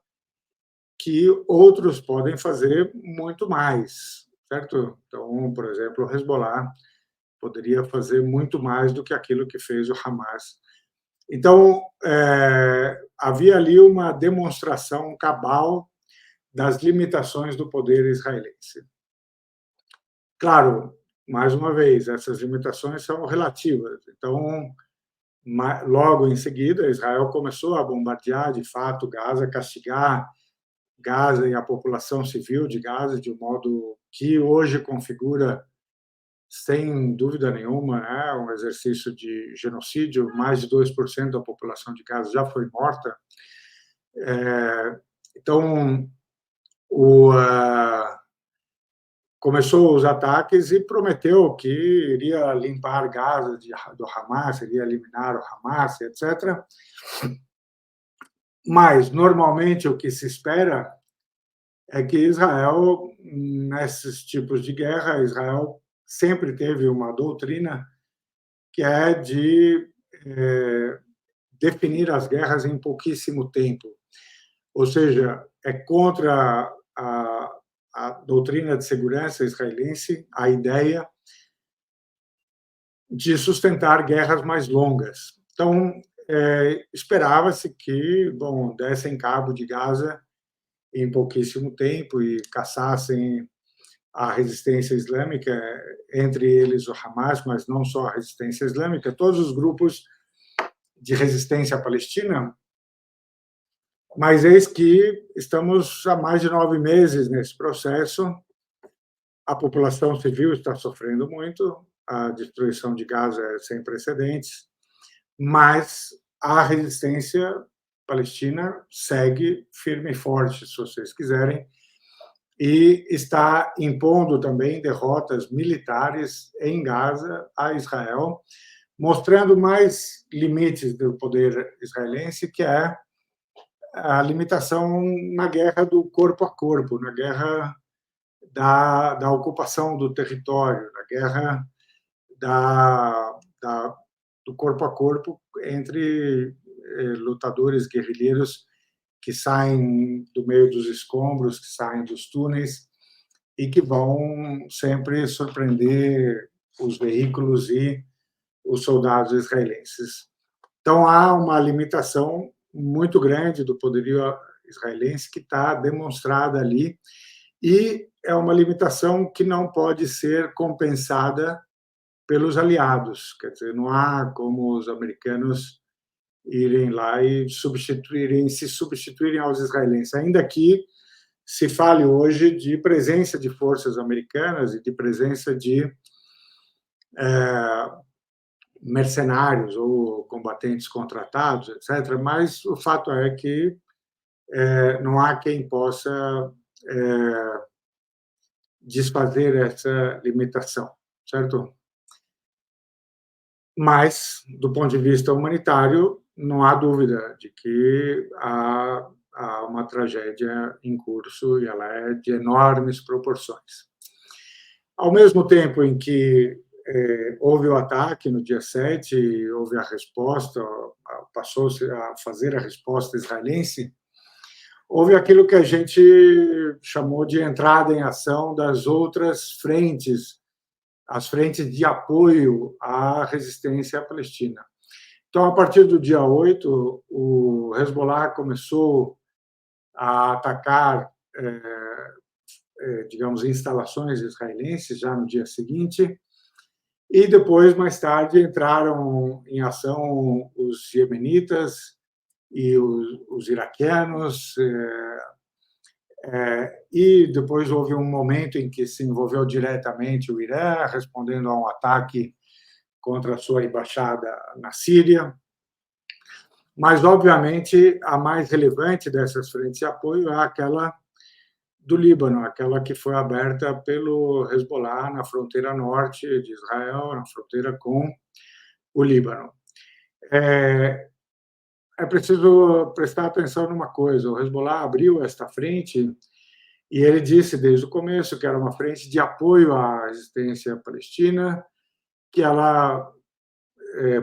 que outros podem fazer muito mais, certo? Então, por exemplo, o Hezbollah poderia fazer muito mais do que aquilo que fez o Hamas. Então, havia ali uma demonstração cabal das limitações do poder israelense. Claro, mais uma vez, essas limitações são relativas. Então, logo em seguida, Israel começou a bombardear, de fato, Gaza, castigar Gaza e a população civil de Gaza de um modo que hoje configura, sem dúvida nenhuma, um exercício de genocídio. Mais de 2% da população de Gaza já foi morta. Então, começou os ataques e prometeu que iria limpar Gaza do Hamas, iria eliminar o Hamas, etc. Mas, normalmente, o que se espera é que Israel, nesses tipos de guerra, Israel sempre teve uma doutrina que é de definir as guerras em pouquíssimo tempo. Ou seja, é contra a doutrina de segurança israelense a ideia de sustentar guerras mais longas. Então, esperava-se que, bom, dessem cabo de Gaza em pouquíssimo tempo e caçassem a resistência islâmica, entre eles o Hamas, mas não só a resistência islâmica, todos os grupos de resistência palestina. Mas eis que estamos há mais de 9 meses nesse processo, a população civil está sofrendo muito, a destruição de Gaza é sem precedentes, mas a resistência palestina segue firme e forte, se vocês quiserem, e está impondo também derrotas militares em Gaza a Israel, mostrando mais limites do poder israelense, que é a limitação na guerra do corpo a corpo, na guerra da ocupação do território, na guerra do corpo a corpo entre lutadores guerrilheiros que saem do meio dos escombros, que saem dos túneis e que vão sempre surpreender os veículos e os soldados israelenses. Então, há uma limitação muito grande do poderio israelense que está demonstrada ali, e é uma limitação que não pode ser compensada pelos aliados. Quer dizer, não há como os americanos irem lá e se substituírem aos israelenses, ainda que se fale hoje de presença de forças americanas e de presença de mercenários ou combatentes contratados, etc. Mas o fato é que não há quem possa desfazer essa limitação, certo? Mas, do ponto de vista humanitário, não há dúvida de que há uma tragédia em curso e ela é de enormes proporções. Ao mesmo tempo em que houve o ataque no dia 7, houve a resposta, passou-se a fazer a resposta israelense, houve aquilo que a gente chamou de entrada em ação das outras frentes, as frentes de apoio à resistência palestina. Então, a partir do dia 8, o Hezbollah começou a atacar, digamos, instalações israelenses já no dia seguinte, e depois, mais tarde, entraram em ação os iemenitas e os iraquianos, e depois houve um momento em que se envolveu diretamente o Irã, respondendo a um ataque contra a sua embaixada na Síria. Mas, obviamente, a mais relevante dessas frentes de apoio é aquela do Líbano, aquela que foi aberta pelo Hezbollah na fronteira norte de Israel, na fronteira com o Líbano. É preciso prestar atenção numa coisa: o Hezbollah abriu esta frente e ele disse desde o começo que era uma frente de apoio à resistência palestina, que ela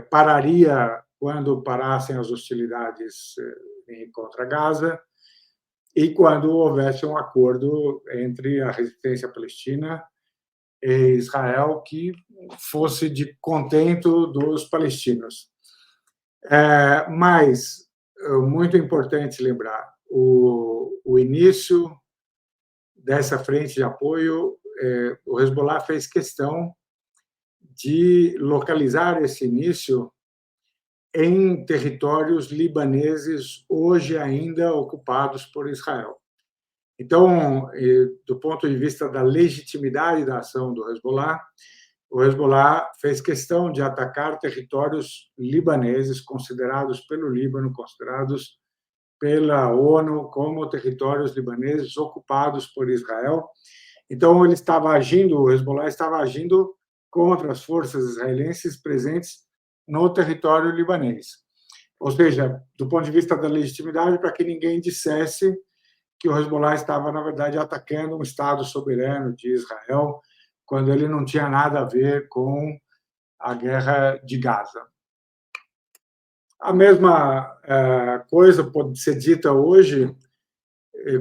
pararia quando parassem as hostilidades contra Gaza e quando houvesse um acordo entre a resistência palestina e Israel que fosse de contento dos palestinos. Mas, muito importante lembrar, o início dessa frente de apoio, o Hezbollah fez questão de localizar esse início em territórios libaneses hoje ainda ocupados por Israel. Então, do ponto de vista da legitimidade da ação do Hezbollah, o Hezbollah fez questão de atacar territórios libaneses considerados pelo Líbano, considerados pela ONU como territórios libaneses ocupados por Israel. Então, ele estava agindo, o Hezbollah estava agindo contra as forças israelenses presentes no território libanês. Ou seja, do ponto de vista da legitimidade, para que ninguém dissesse que o Hezbollah estava, na verdade, atacando um Estado soberano de Israel, quando ele não tinha nada a ver com a guerra de Gaza. A mesma coisa pode ser dita hoje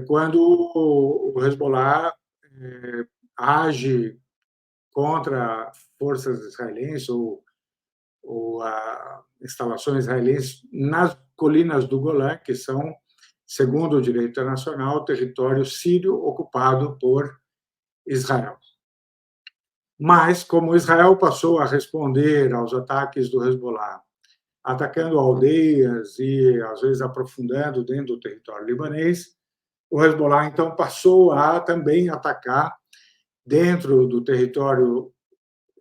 quando o Hezbollah age contra forças israelenses ou instalações israelenses nas colinas do Golã, que são, segundo o direito internacional, território sírio ocupado por Israel. Mas, como Israel passou a responder aos ataques do Hezbollah, atacando aldeias e, às vezes, aprofundando dentro do território libanês, o Hezbollah, então, passou a também atacar dentro do território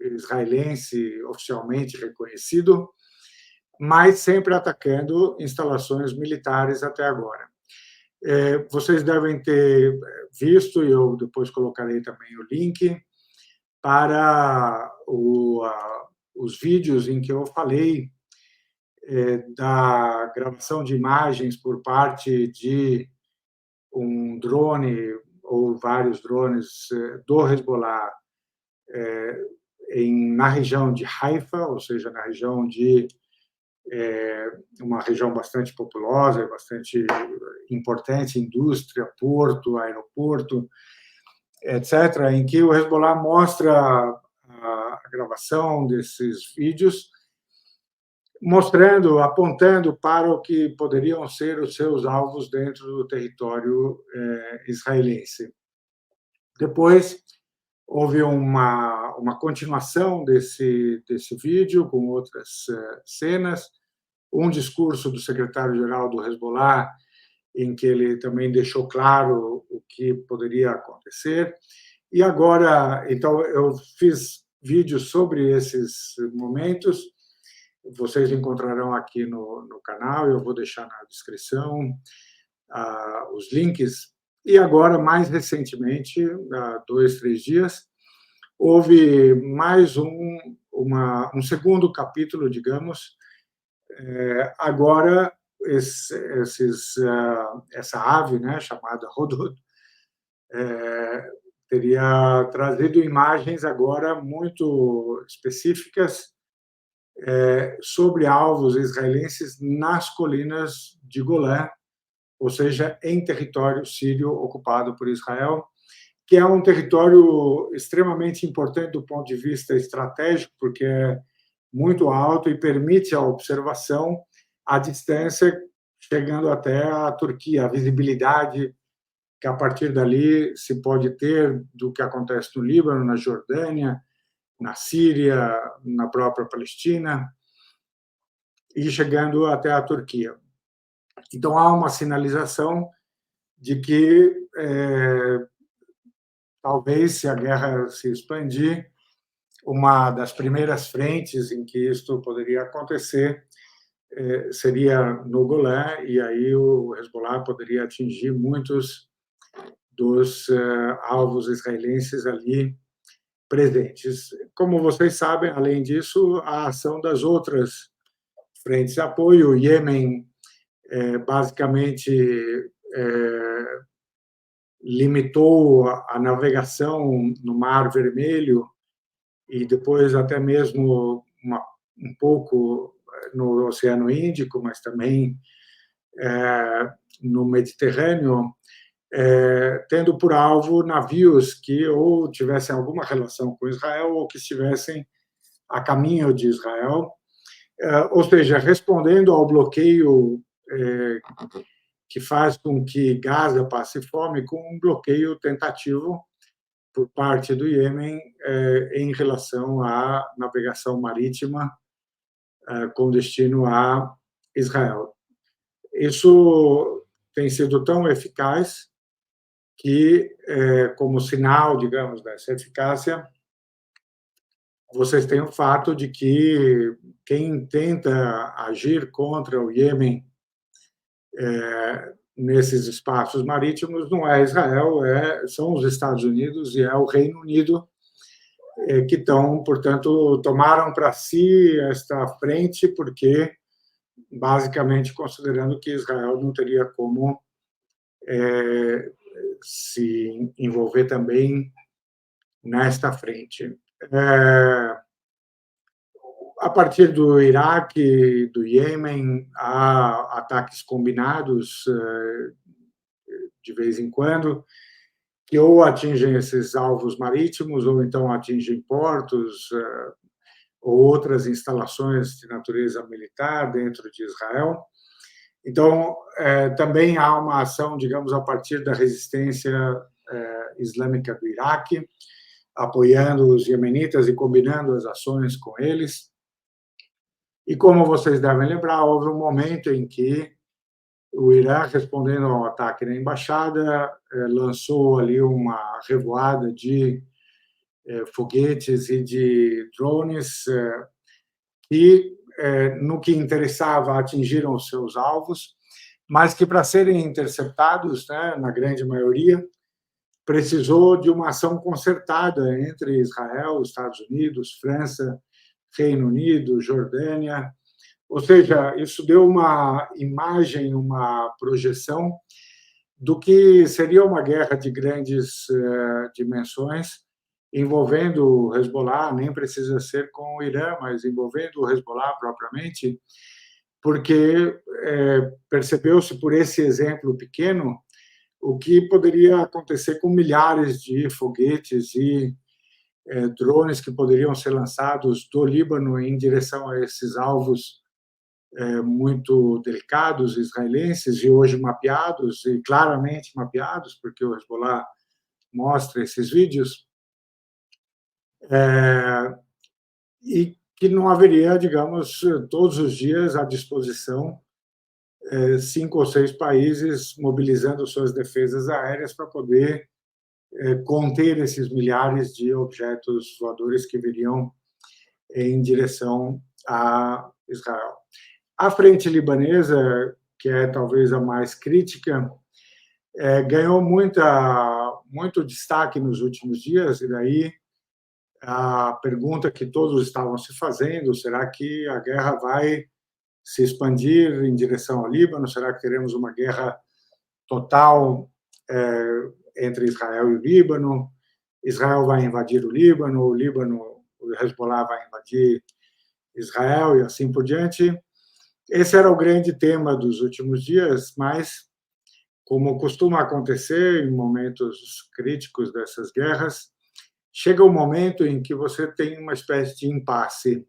israelense oficialmente reconhecido, mas sempre atacando instalações militares até agora. Vocês devem ter visto, e eu depois colocarei também o link, para os vídeos em que eu falei da gravação de imagens por parte de um drone ou vários drones do Hezbollah na região de Haifa, ou seja, na região de uma região bastante populosa, bastante importante, indústria, porto, aeroporto, etc., em que o Hezbollah mostra a gravação desses vídeos, mostrando, apontando para o que poderiam ser os seus alvos dentro do território israelense. Depois, houve uma continuação desse vídeo, com outras cenas, um discurso do secretário-geral do Hezbollah, em que ele também deixou claro o que poderia acontecer. E agora, então, eu fiz vídeos sobre esses momentos, vocês encontrarão aqui no canal, eu vou deixar na descrição os links. E agora, mais recentemente, há 2, 3 dias, houve mais um segundo capítulo, digamos. Agora, essa ave, né, chamada Hudhud, teria trazido imagens agora muito específicas sobre alvos israelenses nas colinas de Golã, ou seja, em território sírio ocupado por Israel, que é um território extremamente importante do ponto de vista estratégico, porque é muito alto e permite a observação à distância, chegando até a Turquia, a visibilidade que a partir dali se pode ter do que acontece no Líbano, na Jordânia, na Síria, na própria Palestina, e chegando até a Turquia. Então, há uma sinalização de que, talvez, se a guerra se expandir, uma das primeiras frentes em que isto poderia acontecer seria no Golã, e aí o Hezbollah poderia atingir muitos dos alvos israelenses ali presentes. Como vocês sabem, além disso, a ação das outras frentes de apoio, o Iêmen basicamente limitou a navegação no Mar Vermelho e depois até mesmo um pouco no Oceano Índico, mas também no Mediterrâneo, tendo por alvo navios que ou tivessem alguma relação com Israel ou que estivessem a caminho de Israel, ou seja, respondendo ao bloqueio que faz com que Gaza passe fome, com um bloqueio tentativo por parte do Iêmen em relação à navegação marítima com destino a Israel. Isso tem sido tão eficaz que, como sinal, digamos, dessa eficácia, vocês têm o fato de que quem tenta agir contra o Iêmen nesses espaços marítimos não é Israel, são os Estados Unidos e é o Reino Unido, que estão, portanto, tomaram para si esta frente, porque, basicamente, considerando que Israel não teria como se envolver também nesta frente. a partir do Iraque, do Iêmen, há ataques combinados de vez em quando, que ou atingem esses alvos marítimos, ou então atingem portos, ou outras instalações de natureza militar dentro de Israel. Então, também há uma ação, digamos, a partir da resistência islâmica do Iraque, apoiando os iemenitas e combinando as ações com eles. E, como vocês devem lembrar, houve um momento em que o Irã, respondendo ao ataque na embaixada, lançou ali uma revoada de foguetes e de drones que, no que interessava, atingiram os seus alvos, mas que, para serem interceptados, né, na grande maioria, precisou de uma ação concertada entre Israel, Estados Unidos, França, Reino Unido, Jordânia. Ou seja, isso deu uma imagem, uma projeção do que seria uma guerra de grandes dimensões, envolvendo o Hezbollah, nem precisa ser com o Irã, mas envolvendo o Hezbollah propriamente, porque percebeu-se por esse exemplo pequeno o que poderia acontecer com milhares de foguetes e drones que poderiam ser lançados do Líbano em direção a esses alvos muito delicados israelenses e hoje mapeados, e claramente mapeados, porque o Hezbollah mostra esses vídeos, e que não haveria, digamos, todos os dias à disposição 5 ou 6 países mobilizando suas defesas aéreas para poder conter esses milhares de objetos voadores que viriam em direção a Israel. A frente libanesa, que é talvez a mais crítica, ganhou muito destaque nos últimos dias, e daí a pergunta que todos estavam se fazendo: será que a guerra vai se expandir em direção ao Líbano? Será que teremos uma guerra total entre Israel e o Líbano? Israel vai invadir o Líbano, o Hezbollah vai invadir Israel e assim por diante. Esse era o grande tema dos últimos dias, mas, como costuma acontecer em momentos críticos dessas guerras, chega um momento em que você tem uma espécie de impasse.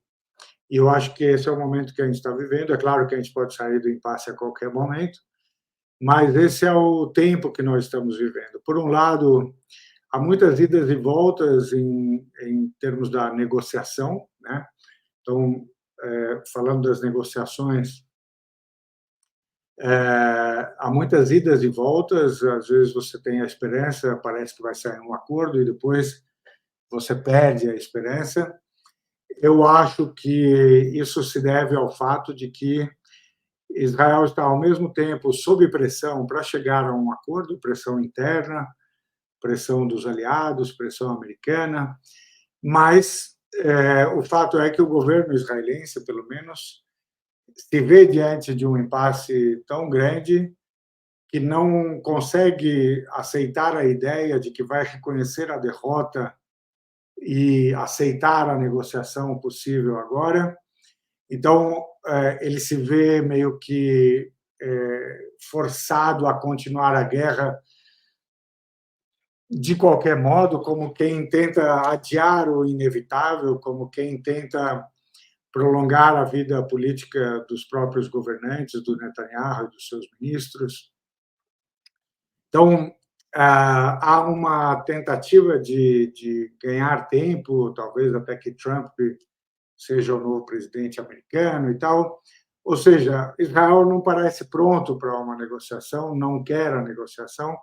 E eu acho que esse é o momento que a gente está vivendo. É claro que a gente pode sair do impasse a qualquer momento, mas esse é o tempo que nós estamos vivendo. Por um lado, há muitas idas e voltas em termos da negociação, né? Então, falando das negociações, há muitas idas e voltas. Às vezes você tem a esperança, parece que vai sair um acordo, e depois você perde a esperança. Eu acho que isso se deve ao fato de que Israel está, ao mesmo tempo, sob pressão para chegar a um acordo, pressão interna, pressão dos aliados, pressão americana, mas o fato é que o governo israelense, pelo menos, se vê diante de um impasse tão grande que não consegue aceitar a ideia de que vai reconhecer a derrota e aceitar a negociação possível agora. Então, ele se vê meio que forçado a continuar a guerra de qualquer modo, como quem tenta adiar o inevitável, como quem tenta prolongar a vida política dos próprios governantes, do Netanyahu e dos seus ministros. Então, há uma tentativa de ganhar tempo, talvez até que Trump seja o novo presidente americano e tal. Ou seja, Israel não parece pronto para uma negociação, não quer a negociação,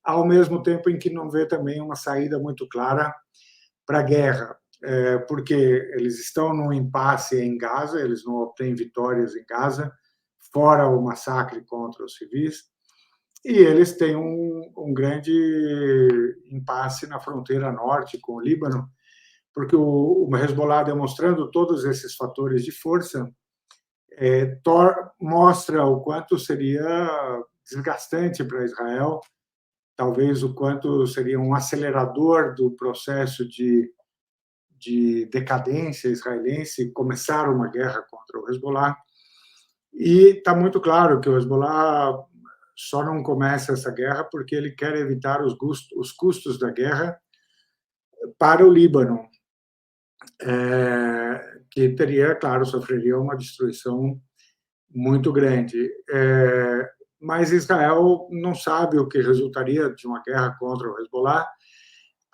ao mesmo tempo em que não vê também uma saída muito clara para a guerra, porque eles estão num impasse em Gaza, eles não obtêm vitórias em Gaza, fora o massacre contra os civis, e eles têm um grande impasse na fronteira norte com o Líbano, porque o Hezbollah, demonstrando todos esses fatores de força, mostra o quanto seria desgastante para Israel, talvez o quanto seria um acelerador do processo de de decadência israelense, começaram uma guerra contra o Hezbollah. E está muito claro que o Hezbollah só não começa essa guerra porque ele quer evitar os custos da guerra para o Líbano, que teria, claro, sofreria uma destruição muito grande. Mas Israel não sabe o que resultaria de uma guerra contra o Hezbollah,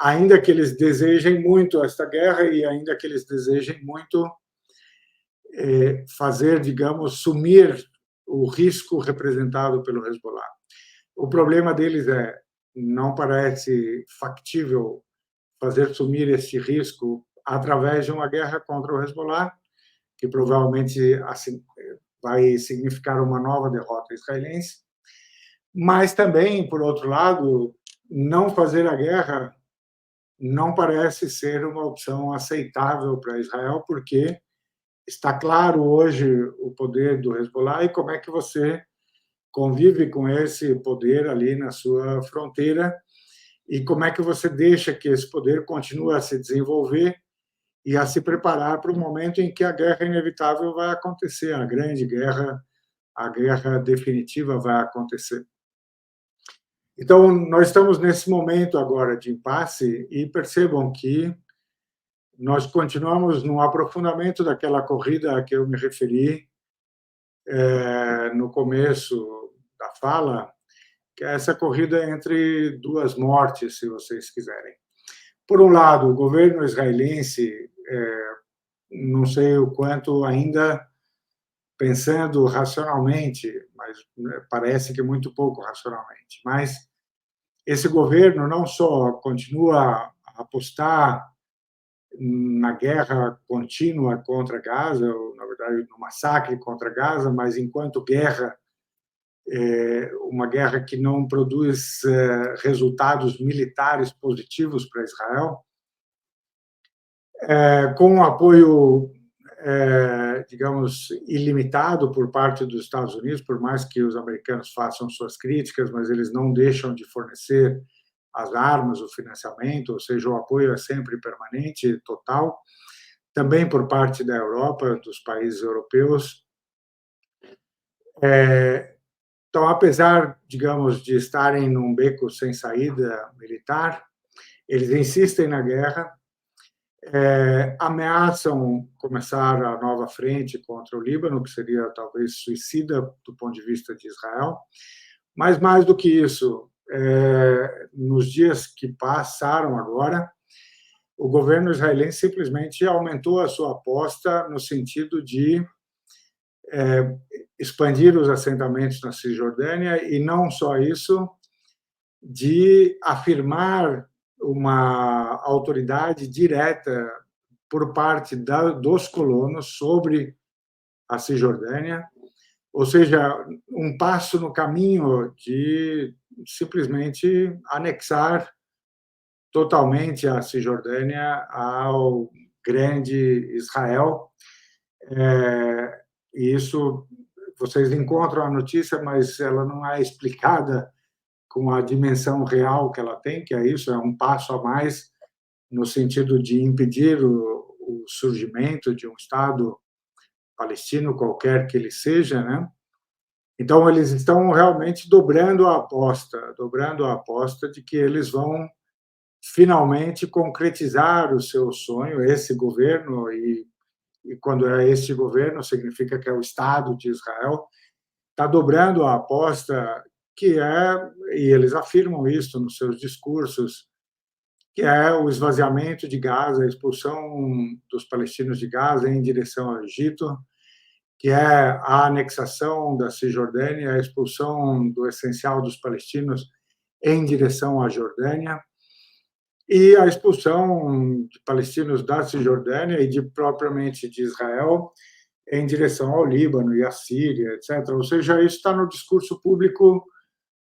ainda que eles desejem muito esta guerra e ainda que eles desejem muito fazer, digamos, sumir o risco representado pelo Hezbollah. O problema deles não parece factível fazer sumir esse risco através de uma guerra contra o Hezbollah, que provavelmente assim, vai significar uma nova derrota israelense, mas também, por outro lado, não fazer a guerra não parece ser uma opção aceitável para Israel, porque está claro hoje o poder do Hezbollah e como é que você convive com esse poder ali na sua fronteira e como é que você deixa que esse poder continue a se desenvolver e a se preparar para o momento em que a guerra inevitável vai acontecer, a grande guerra, a guerra definitiva vai acontecer. Então, nós estamos nesse momento agora de impasse e percebam que nós continuamos no aprofundamento daquela corrida a que eu me referi no começo da fala, que é essa corrida entre duas mortes, se vocês quiserem. Por um lado, o governo israelense, não sei o quanto ainda pensando racionalmente, mas parece que muito pouco racionalmente, mas esse governo não só continua a apostar na guerra contínua contra Gaza, ou, na verdade, no massacre contra Gaza, mas enquanto guerra, uma guerra que não produz resultados militares positivos para Israel, com um apoio, digamos, ilimitado por parte dos Estados Unidos, por mais que os americanos façam suas críticas, mas eles não deixam de fornecer as armas, o financiamento, ou seja, o apoio é sempre permanente, total, também por parte da Europa, dos países europeus. Então, apesar, digamos, de estarem num beco sem saída militar, eles insistem na guerra, ameaçam começar a nova frente contra o Líbano, que seria talvez suicida do ponto de vista de Israel, mas mais do que isso, nos dias que passaram agora, o governo israelense simplesmente aumentou a sua aposta no sentido de expandir os assentamentos na Cisjordânia e não só isso, de afirmar uma autoridade direta por parte dos colonos sobre a Cisjordânia, ou seja, um passo no caminho de simplesmente anexar totalmente a Cisjordânia ao grande Israel. E isso, vocês encontram a notícia, mas ela não é explicada com a dimensão real que ela tem, que é isso, é um passo a mais no sentido de impedir o surgimento de um Estado palestino, qualquer que ele seja, né? Então, eles estão realmente dobrando a aposta de que eles vão finalmente concretizar o seu sonho, esse governo, e quando é esse governo, significa que é o Estado de Israel, está dobrando a aposta que e eles afirmam isso nos seus discursos, que é o esvaziamento de Gaza, a expulsão dos palestinos de Gaza em direção ao Egito, que é a anexação da Cisjordânia, a expulsão do essencial dos palestinos em direção à Jordânia, e a expulsão de palestinos da Cisjordânia e propriamente de Israel em direção ao Líbano e à Síria, etc. Ou seja, isso está no discurso público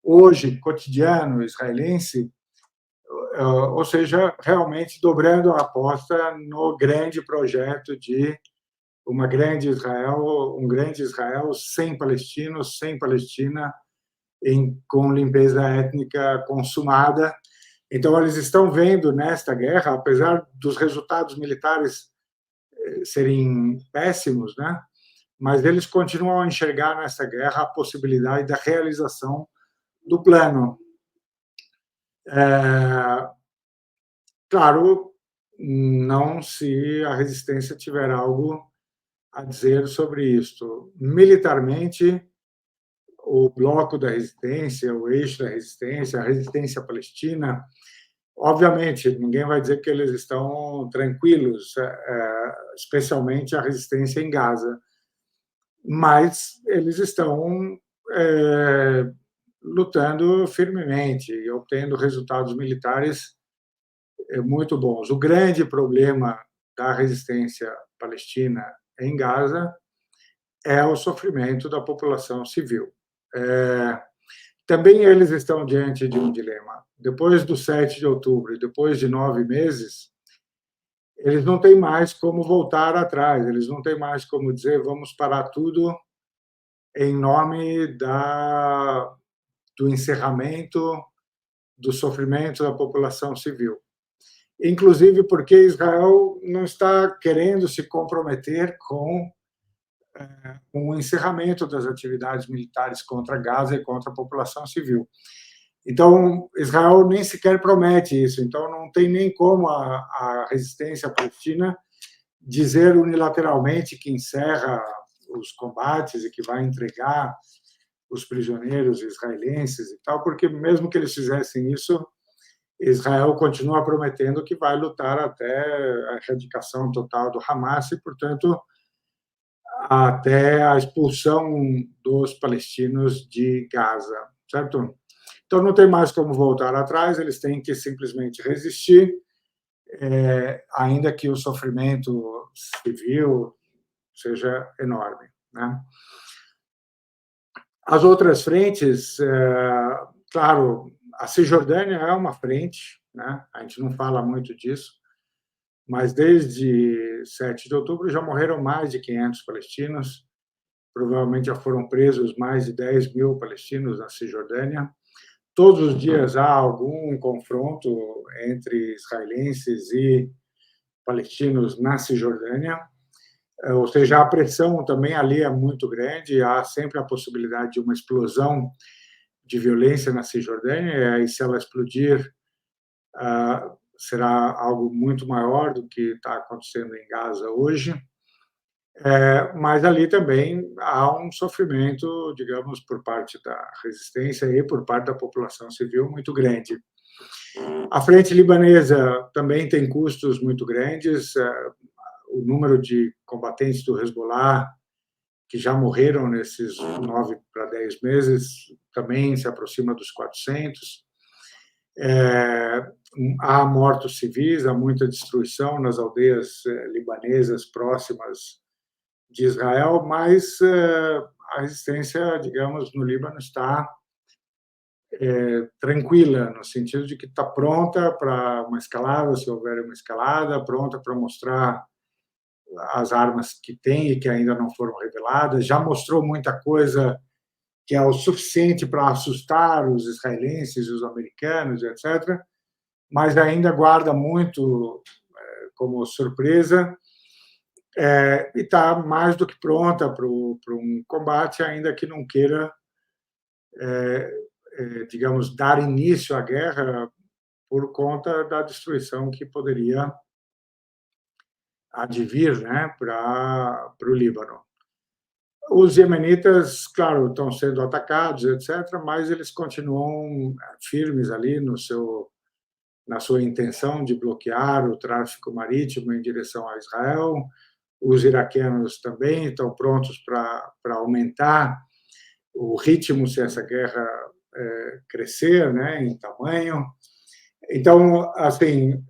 hoje, cotidiano israelense, ou seja, realmente dobrando a aposta no grande projeto de um grande Israel sem palestinos, sem Palestina, com limpeza étnica consumada, Então, eles estão vendo nesta guerra, apesar dos resultados militares serem péssimos, né? Mas eles continuam a enxergar nessa guerra a possibilidade da realização do plano. Claro, não se a resistência tiver algo a dizer sobre isto. Militarmente, o bloco da resistência, o eixo da resistência, a resistência palestina, obviamente, ninguém vai dizer que eles estão tranquilos, especialmente a resistência em Gaza, mas eles estão lutando firmemente e obtendo resultados militares muito bons. O grande problema da resistência palestina em Gaza é o sofrimento da população civil. Também eles estão diante de um dilema. Depois do 7 de outubro, depois de 9 meses, eles não têm mais como voltar atrás, eles não têm mais como dizer vamos parar tudo em nome do encerramento do sofrimento da população civil. Inclusive porque Israel não está querendo se comprometer com o encerramento das atividades militares contra Gaza e contra a população civil. Então, Israel nem sequer promete isso, então não tem nem como a resistência palestina dizer unilateralmente que encerra os combates e que vai entregar os prisioneiros israelenses e tal, porque mesmo que eles fizessem isso, Israel continua prometendo que vai lutar até a erradicação total do Hamas e, portanto, até a expulsão dos palestinos de Gaza, certo? Então, não tem mais como voltar atrás, eles têm que simplesmente resistir, ainda que o sofrimento civil seja enorme, né? As outras frentes, claro, a Cisjordânia é uma frente, né? A gente não fala muito disso, mas desde 7 de outubro já morreram mais de 500 palestinos, provavelmente já foram presos mais de 10 mil palestinos na Cisjordânia. Todos os dias há algum confronto entre israelenses e palestinos na Cisjordânia, ou seja, a pressão também ali é muito grande, há sempre a possibilidade de uma explosão de violência na Cisjordânia, e se ela explodir, será algo muito maior do que está acontecendo em Gaza hoje. Mas ali também há um sofrimento, digamos, por parte da resistência e por parte da população civil muito grande. A frente libanesa também tem custos muito grandes. O número de combatentes do Hezbollah que já morreram nesses 9 para 10 meses também se aproxima dos 400. Há mortos civis, há muita destruição nas aldeias libanesas próximas de Israel, mas a resistência, digamos, no Líbano está tranquila, no sentido de que está pronta para uma escalada, se houver uma escalada, pronta para mostrar as armas que tem e que ainda não foram reveladas, já mostrou muita coisa que é o suficiente para assustar os israelenses, os americanos, etc., mas ainda guarda muito como surpresa, e está mais do que pronta para um combate, ainda que não queira, digamos, dar início à guerra por conta da destruição que poderia advir, né, para o Líbano. Os iemenitas, claro, estão sendo atacados, etc., mas eles continuam firmes ali na sua intenção de bloquear o tráfico marítimo em direção a Israel. Os iraquianos também estão prontos para aumentar o ritmo se essa guerra crescer, né, em tamanho. Então, assim,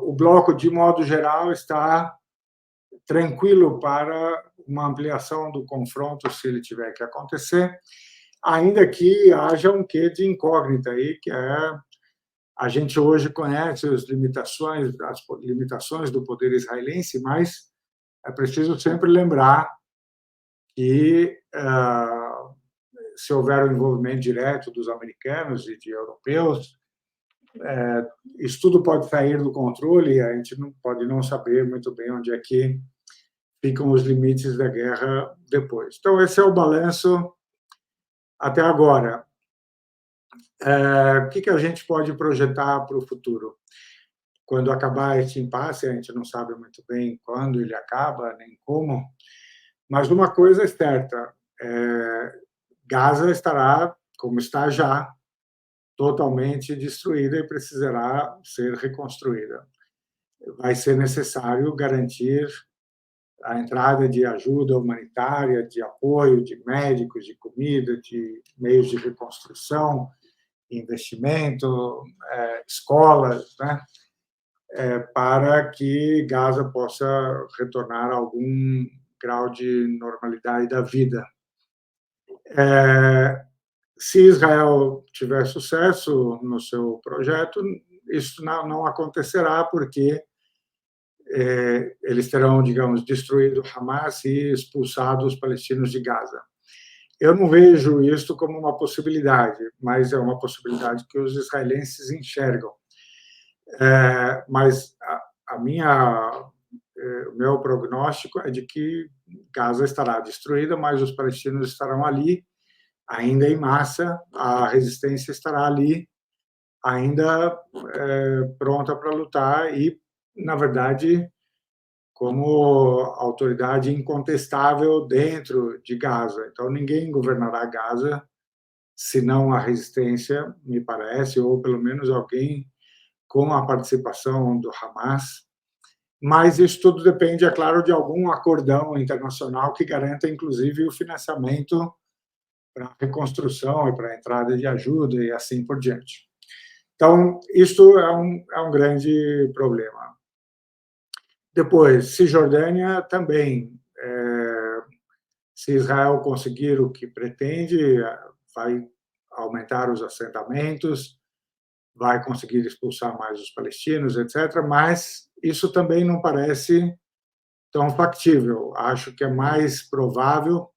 o bloco, de modo geral, está tranquilo para uma ampliação do confronto, se ele tiver que acontecer, ainda que haja um quê de incógnita aí, que é a gente hoje conhece as limitações do poder israelense, mas é preciso sempre lembrar que se houver um envolvimento direto dos americanos e de europeus, isso tudo pode sair do controle e a gente não pode não saber muito bem onde é que ficam os limites da guerra depois. Então, esse é o balanço até agora. O que a gente pode projetar para o futuro? Quando acabar esse impasse, a gente não sabe muito bem quando ele acaba, nem como, mas uma coisa é certa, Gaza estará, como está já, totalmente destruída e precisará ser reconstruída. Vai ser necessário garantir a entrada de ajuda humanitária, de apoio, de médicos, de comida, de meios de reconstrução, investimento, escolas, né? Para que Gaza possa retornar a algum grau de normalidade da vida. Se Israel tiver sucesso no seu projeto, isso não acontecerá, porque eles terão, digamos, destruído Hamas e expulsado os palestinos de Gaza. Eu não vejo isso como uma possibilidade, mas é uma possibilidade que os israelenses enxergam. Mas o meu prognóstico é de que Gaza estará destruída, mas os palestinos estarão ali, ainda em massa, a resistência estará ali, ainda pronta para lutar e, na verdade, como autoridade incontestável dentro de Gaza. Então, ninguém governará Gaza senão a resistência, me parece, ou pelo menos alguém com a participação do Hamas. Mas isso tudo depende, é claro, de algum acordão internacional que garanta, inclusive, o financiamento para a reconstrução e para a entrada de ajuda e assim por diante. Então, isso é um grande problema. Depois, Cisjordânia também. Se Israel conseguir o que pretende, vai aumentar os assentamentos, vai conseguir expulsar mais os palestinos, etc. Mas isso também não parece tão factível. Acho que é mais provável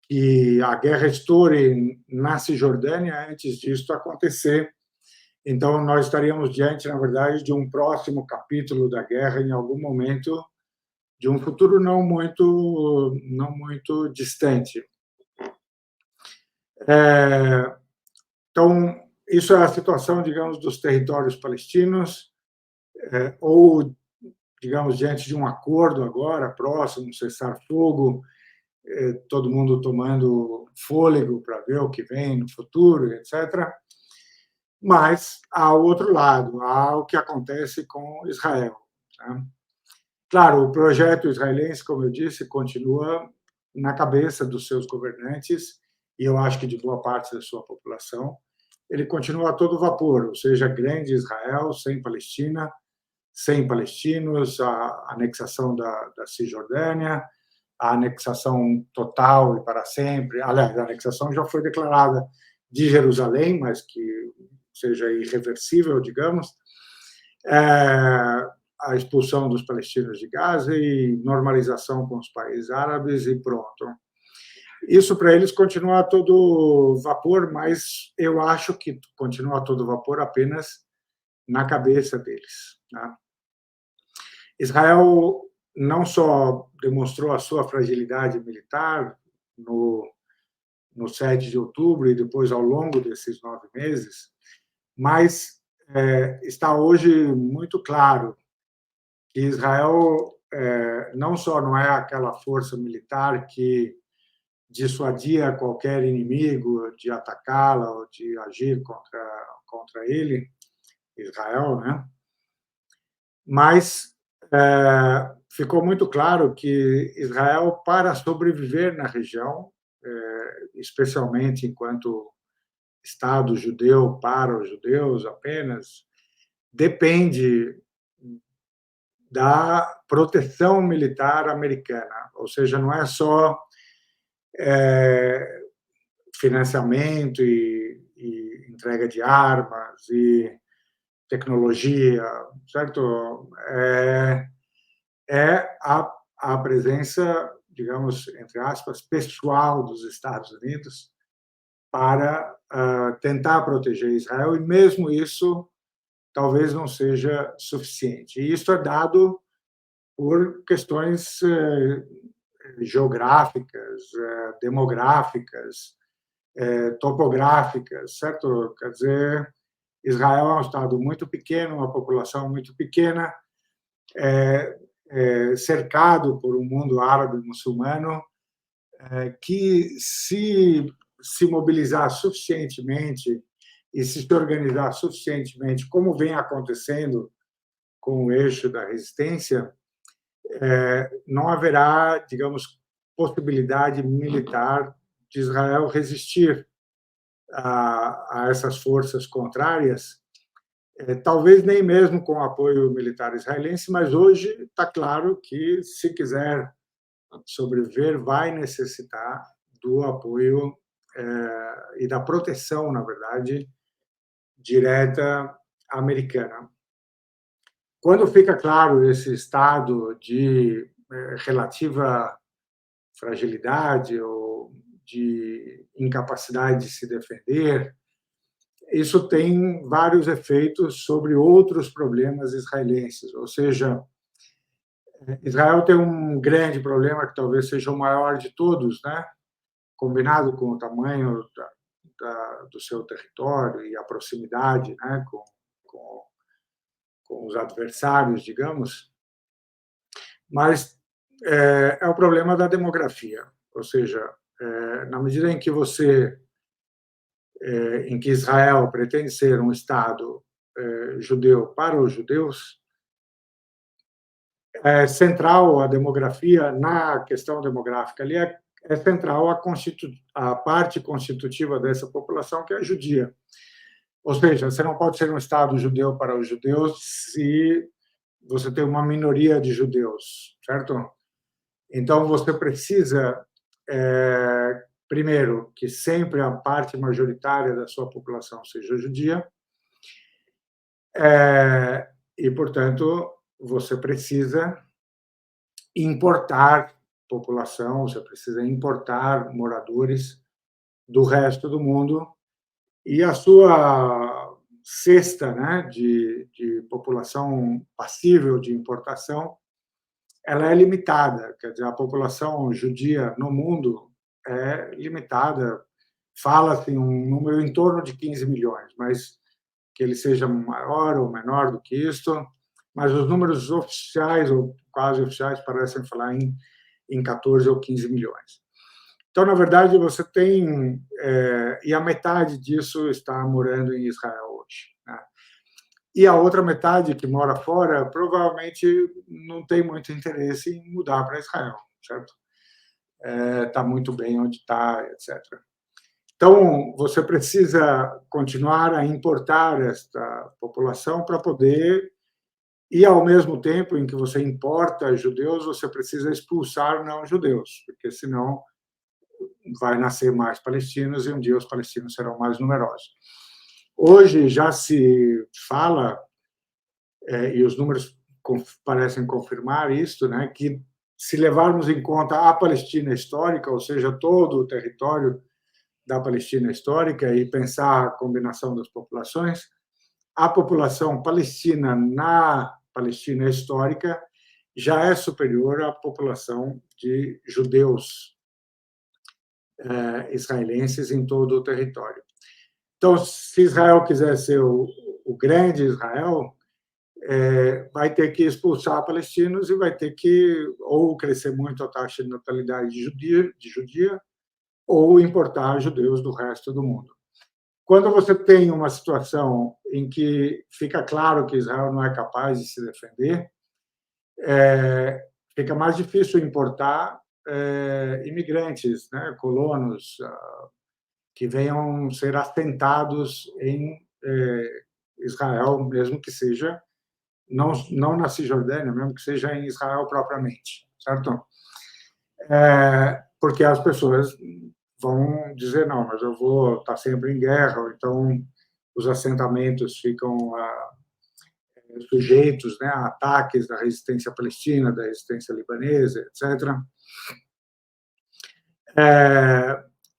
que a guerra estoure na Cisjordânia antes disso acontecer. Então, nós estaríamos diante, na verdade, de um próximo capítulo da guerra em algum momento, de um futuro não muito distante. Então, isso é a situação, digamos, dos territórios palestinos, ou, digamos, diante de um acordo agora, próximo, um cessar-fogo, todo mundo tomando fôlego para ver o que vem no futuro, etc. Mas há o outro lado, há o que acontece com Israel. Tá? Claro, o projeto israelense, como eu disse, continua na cabeça dos seus governantes, e eu acho que de boa parte da sua população. Ele continua a todo vapor, ou seja, grande Israel, sem Palestina, sem palestinos, a anexação da Cisjordânia, a anexação total e para sempre. Aliás, a anexação já foi declarada de Jerusalém, mas que seja irreversível, digamos. A expulsão dos palestinos de Gaza e normalização com os países árabes e pronto. Isso para eles continua a todo vapor, mas eu acho que continua a todo vapor apenas na cabeça deles. Tá? Israel não só demonstrou a sua fragilidade militar no 7 de outubro e depois ao longo desses 9 meses, mas está hoje muito claro que Israel não só não é aquela força militar que dissuadia qualquer inimigo de atacá-la ou de agir contra ele, Israel, né? Mas ficou muito claro que Israel, para sobreviver na região, especialmente enquanto Estado judeu para os judeus apenas, depende da proteção militar americana, ou seja, não é só financiamento e entrega de armas e tecnologia, certo? A presença, digamos, entre aspas, pessoal dos Estados Unidos para tentar proteger Israel, e mesmo isso talvez não seja suficiente. E isso é dado por questões geográficas, demográficas, topográficas, certo? Quer dizer, Israel é um estado muito pequeno, uma população muito pequena, cercado por um mundo árabe muçulmano, que se mobilizar suficientemente e se organizar suficientemente, como vem acontecendo com o eixo da resistência, não haverá, digamos, possibilidade militar de Israel resistir a essas forças contrárias, talvez nem mesmo com o apoio militar israelense, mas hoje está claro que, se quiser sobreviver, vai necessitar do apoio e da proteção, na verdade, direta americana. Quando fica claro esse estado de relativa fragilidade ou de incapacidade de se defender, isso tem vários efeitos sobre outros problemas israelenses. Ou seja, Israel tem um grande problema, que talvez seja o maior de todos, né? Combinado com o tamanho do seu território e a proximidade, né? Com os adversários, digamos, mas é o problema da demografia. Ou seja, na medida em que em que Israel pretende ser um Estado judeu para os judeus, é central a demografia, na questão demográfica ali, é central a parte constitutiva dessa população, que é a judia. Ou seja, você não pode ser um Estado judeu para os judeus se você tem uma minoria de judeus, certo? Então, você precisa, primeiro, que sempre a parte majoritária da sua população seja judia, e, portanto, você precisa importar população, você precisa importar moradores do resto do mundo, e a sua cesta, né, de população passível de importação, ela é limitada. Quer dizer, a população judia no mundo é limitada. Fala-se um número em torno de 15 milhões, mas que ele seja maior ou menor do que isto, mas os números oficiais, ou quase oficiais, parecem falar em 14 ou 15 milhões. Então, na verdade, você tem... e a metade disso está morando em Israel hoje, né? E a outra metade, que mora fora, provavelmente não tem muito interesse em mudar para Israel, certo? Está muito bem onde está, etc. Então, você precisa continuar a importar esta população para poder... E, ao mesmo tempo em que você importa judeus, você precisa expulsar não-judeus, porque senão vai nascer mais palestinos e um dia os palestinos serão mais numerosos. Hoje já se fala, e os números parecem confirmar isso, né, que, se levarmos em conta a Palestina histórica, ou seja, todo o território da Palestina histórica, e pensar a combinação das populações, a população palestina na Palestina histórica já é superior à população de judeus israelenses em todo o território. Então, se Israel quiser ser o grande Israel, vai ter que expulsar palestinos e vai ter que ou crescer muito a taxa de natalidade de judia ou importar judeus do resto do mundo. Quando você tem uma situação em que fica claro que Israel não é capaz de se defender, fica mais difícil importar imigrantes, né, colonos, que venham ser assentados em Israel, mesmo que seja, não na Cisjordânia, mesmo que seja em Israel propriamente, certo? Porque as pessoas vão dizer, não, mas eu vou estar sempre em guerra, ou então os assentamentos ficam sujeitos, né, a ataques da resistência palestina, da resistência libanesa, etc.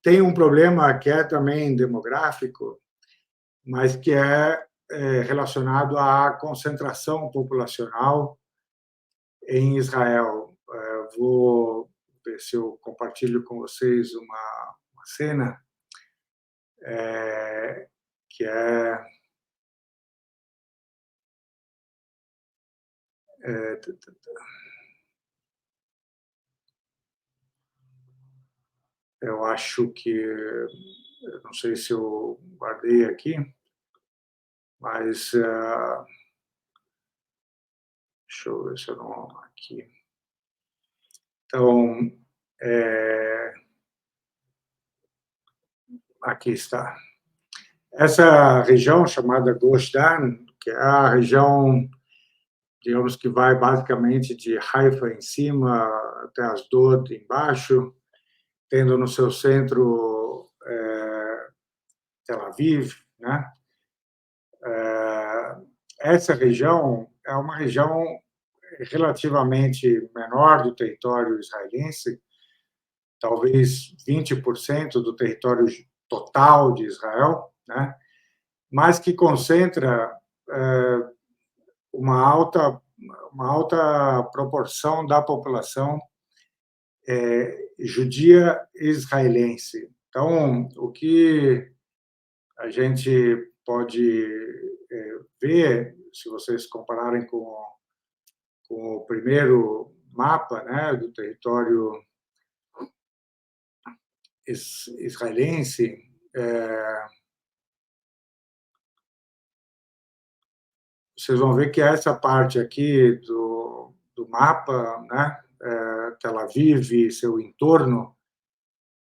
Tem um problema que é também demográfico, mas que é relacionado à concentração populacional em Israel. Vou ver se eu compartilho com vocês uma cena que é eu acho que, eu não sei se eu guardei aqui, mas deixa eu ver se eu não aqui. Então, aqui está. Essa região chamada Gush Dan, que é a região, digamos, que vai basicamente de Haifa em cima até Asdod embaixo, tendo no seu centro Tel Aviv, né? Essa região é uma região relativamente menor do território israelense, talvez 20% do território total de Israel, né? Mas que concentra uma alta proporção da população judia israelense. Então, o que a gente pode ver, se vocês compararem com o primeiro mapa, né, do território israelense, vocês vão ver que essa parte aqui do mapa, né, Tel Aviv e seu entorno,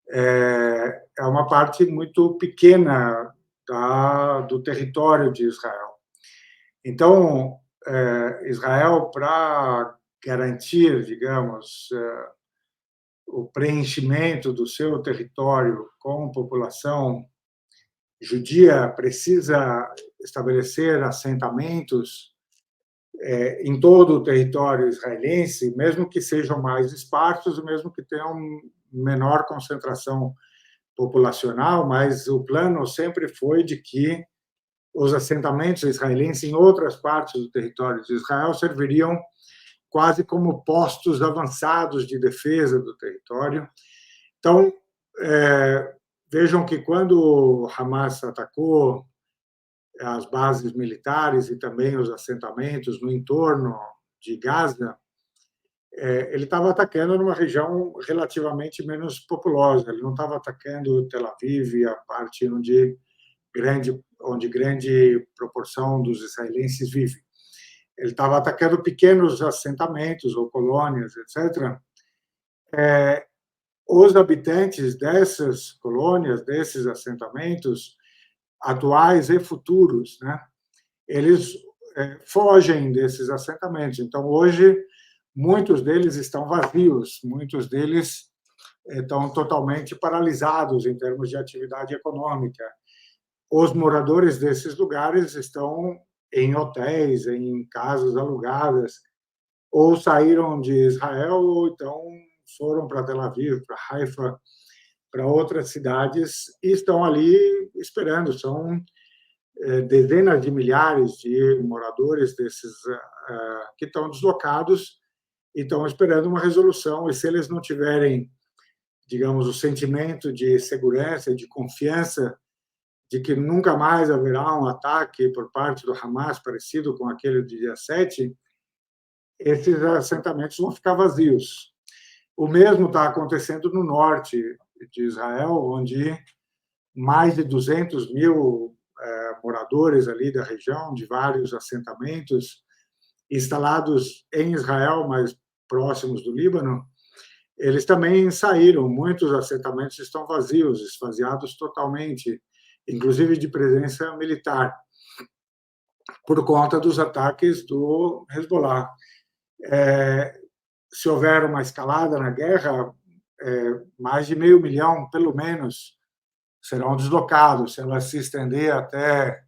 é uma parte muito pequena do território de Israel. Então, Israel, para garantir, digamos, o preenchimento do seu território com população judia, precisa estabelecer assentamentos em todo o território israelense, mesmo que sejam mais esparsos, mesmo que tenham menor concentração populacional, mas o plano sempre foi de que os assentamentos israelenses em outras partes do território de Israel serviriam quase como postos avançados de defesa do território. Então, vejam que quando o Hamas atacou as bases militares e também os assentamentos no entorno de Gaza, ele estava atacando numa região relativamente menos populosa. Ele não estava atacando Tel Aviv, a parte onde grande proporção dos israelenses vive. Ele estava atacando pequenos assentamentos ou colônias, etc. Os habitantes dessas colônias, desses assentamentos, atuais e futuros, né, eles fogem desses assentamentos. Então, hoje, muitos deles estão vazios, muitos deles estão totalmente paralisados em termos de atividade econômica. Os moradores desses lugares estão em hotéis, em casas alugadas, ou saíram de Israel, ou então foram para Tel Aviv, para Haifa, para outras cidades, e estão ali esperando. São dezenas de milhares de moradores desses que estão deslocados e estão esperando uma resolução. E se eles não tiverem, digamos, o sentimento de segurança, de confiança, de que nunca mais haverá um ataque por parte do Hamas parecido com aquele do dia 7, esses assentamentos vão ficar vazios. O mesmo está acontecendo no norte de Israel, onde mais de 200 mil moradores ali da região, de vários assentamentos, instalados em Israel, mas próximos do Líbano, eles também saíram. Muitos assentamentos estão vazios, esvaziados totalmente, inclusive de presença militar, por conta dos ataques do Hezbollah. Se houver uma escalada na guerra, mais de 500 mil, pelo menos, serão deslocados. Se ela se estender até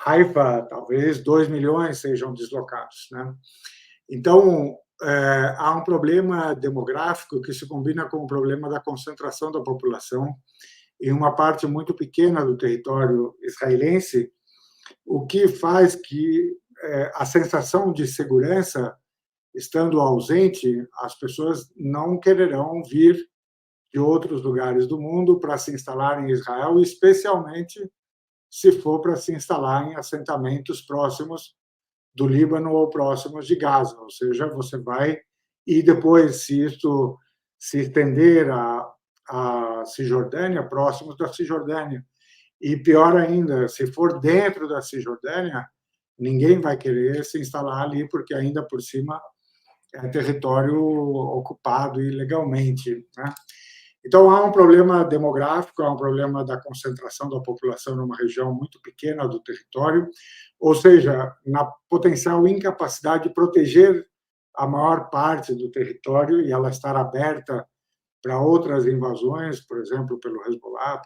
Haifa, talvez 2 milhões sejam deslocados, né? Então, há um problema demográfico que se combina com o problema da concentração da população em uma parte muito pequena do território israelense, o que faz que a sensação de segurança, estando ausente, as pessoas não quererão vir de outros lugares do mundo para se instalar em Israel, especialmente se for para se instalar em assentamentos próximos do Líbano ou próximos de Gaza, ou seja, você vai e depois, se isso se estender à Cisjordânia, próximos da Cisjordânia. E pior ainda, se for dentro da Cisjordânia, ninguém vai querer se instalar ali, porque ainda por cima é território ocupado ilegalmente, né? Então, há um problema demográfico, há um problema da concentração da população numa região muito pequena do território, ou seja, na potencial incapacidade de proteger a maior parte do território e ela estar aberta para outras invasões, por exemplo, pelo Hezbollah,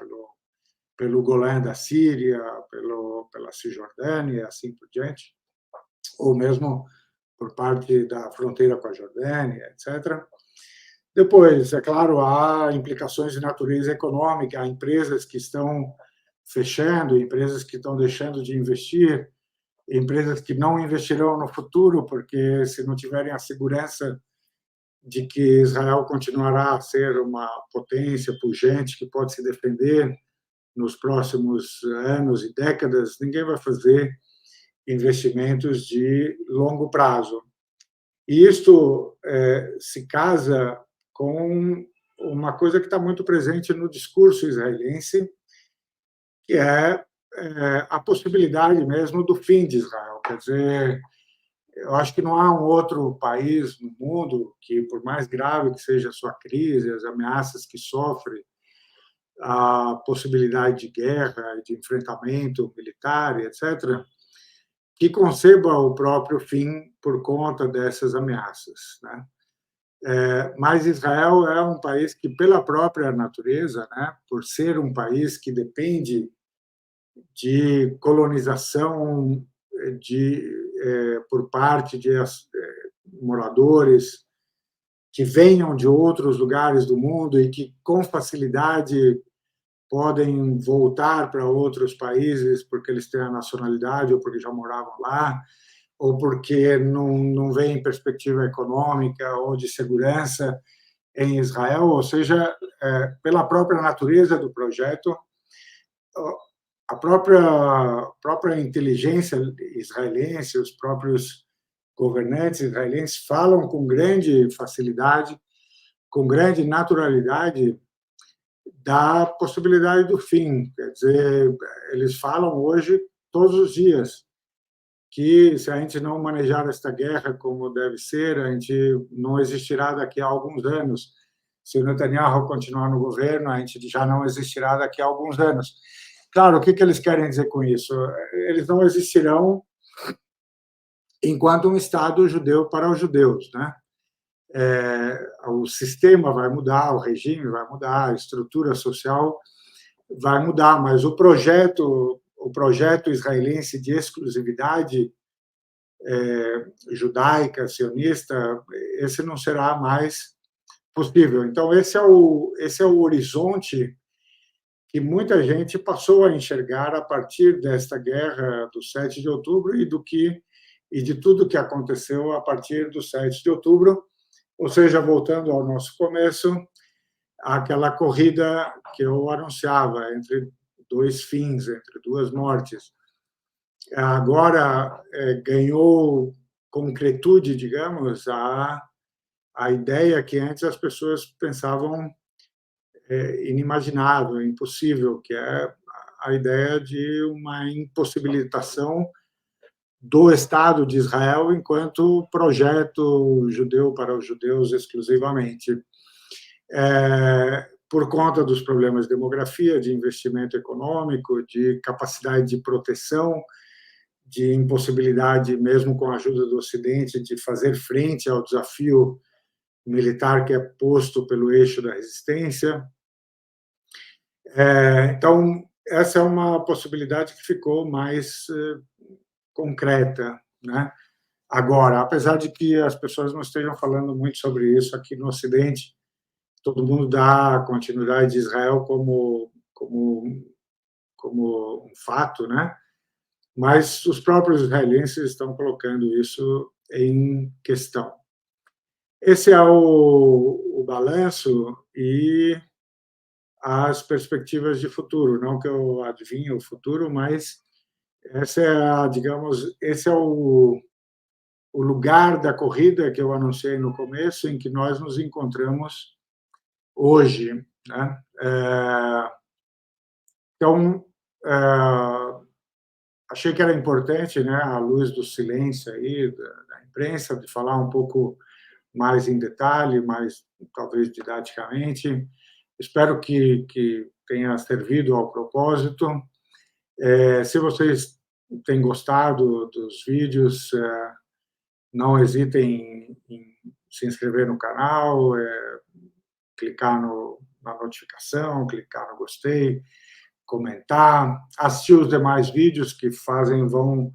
pelo Golã da Síria, pela Cisjordânia e assim por diante, ou mesmo por parte da fronteira com a Jordânia, etc. Depois, é claro, há implicações de natureza econômica, há empresas que estão fechando, empresas que estão deixando de investir, empresas que não investirão no futuro, porque se não tiverem a segurança de que Israel continuará a ser uma potência pujante que pode se defender nos próximos anos e décadas, ninguém vai fazer investimentos de longo prazo. E isto se casa com uma coisa que está muito presente no discurso israelense, que é a possibilidade mesmo do fim de Israel. Quer dizer, eu acho que não há um outro país no mundo que, por mais grave que seja a sua crise, as ameaças que sofre, a possibilidade de guerra, de enfrentamento militar, etc., que conceba o próprio fim por conta dessas ameaças, né? Mas Israel é um país que, pela própria natureza, né, por ser um país que depende de colonização por parte de moradores que venham de outros lugares do mundo e que, com facilidade, podem voltar para outros países porque eles têm a nacionalidade ou porque já moravam lá, ou porque não vêem perspectiva econômica ou de segurança em Israel, ou seja, pela própria natureza do projeto, a própria inteligência israelense, os próprios governantes israelenses falam com grande facilidade, com grande naturalidade, da possibilidade do fim. Quer dizer, eles falam hoje, todos os dias, que se a gente não manejar esta guerra como deve ser, a gente não existirá daqui a alguns anos. Se o Netanyahu continuar no governo, a gente já não existirá daqui a alguns anos. Claro, o que eles querem dizer com isso? Eles não existirão enquanto um Estado judeu para os judeus, né? O sistema vai mudar, o regime vai mudar, a estrutura social vai mudar, mas o projeto israelense de exclusividade judaica, sionista, esse não será mais possível. Então, esse é o horizonte que muita gente passou a enxergar a partir desta guerra do 7 de outubro e de tudo que aconteceu a partir do 7 de outubro, ou seja, voltando ao nosso começo, aquela corrida que eu anunciava entre dois fins, entre duas mortes. Agora ganhou concretude, digamos, a ideia que antes as pessoas pensavam inimaginável, impossível, que é a ideia de uma impossibilitação do Estado de Israel enquanto projeto judeu para os judeus exclusivamente. Por conta dos problemas de demografia, de investimento econômico, de capacidade de proteção, de impossibilidade, mesmo com a ajuda do Ocidente, de fazer frente ao desafio militar que é posto pelo eixo da resistência. Então, essa é uma possibilidade que ficou mais concreta, né? Agora, apesar de que as pessoas não estejam falando muito sobre isso aqui no Ocidente, todo mundo dá a continuidade de Israel como um fato, né? mas os próprios israelenses estão colocando isso em questão. Esse é o balanço e as perspectivas de futuro, não que eu adivinhe o futuro, mas essa é a, digamos, esse é o lugar da corrida que eu anunciei no começo, em que nós nos encontramos hoje, né? Então, achei que era importante, né, à luz do silêncio aí da imprensa, de falar um pouco mais em detalhe, mais talvez didaticamente. Espero que tenha servido ao propósito. Se vocês têm gostado dos vídeos, não hesitem em se inscrever no canal, clicar na notificação, clicar no gostei, comentar, assistir os demais vídeos que vão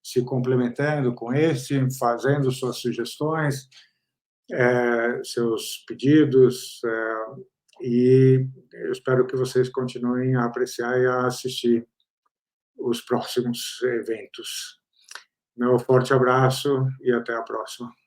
se complementando com esse, fazendo suas sugestões, seus pedidos, e eu espero que vocês continuem a apreciar e a assistir os próximos eventos. Meu forte abraço e até a próxima.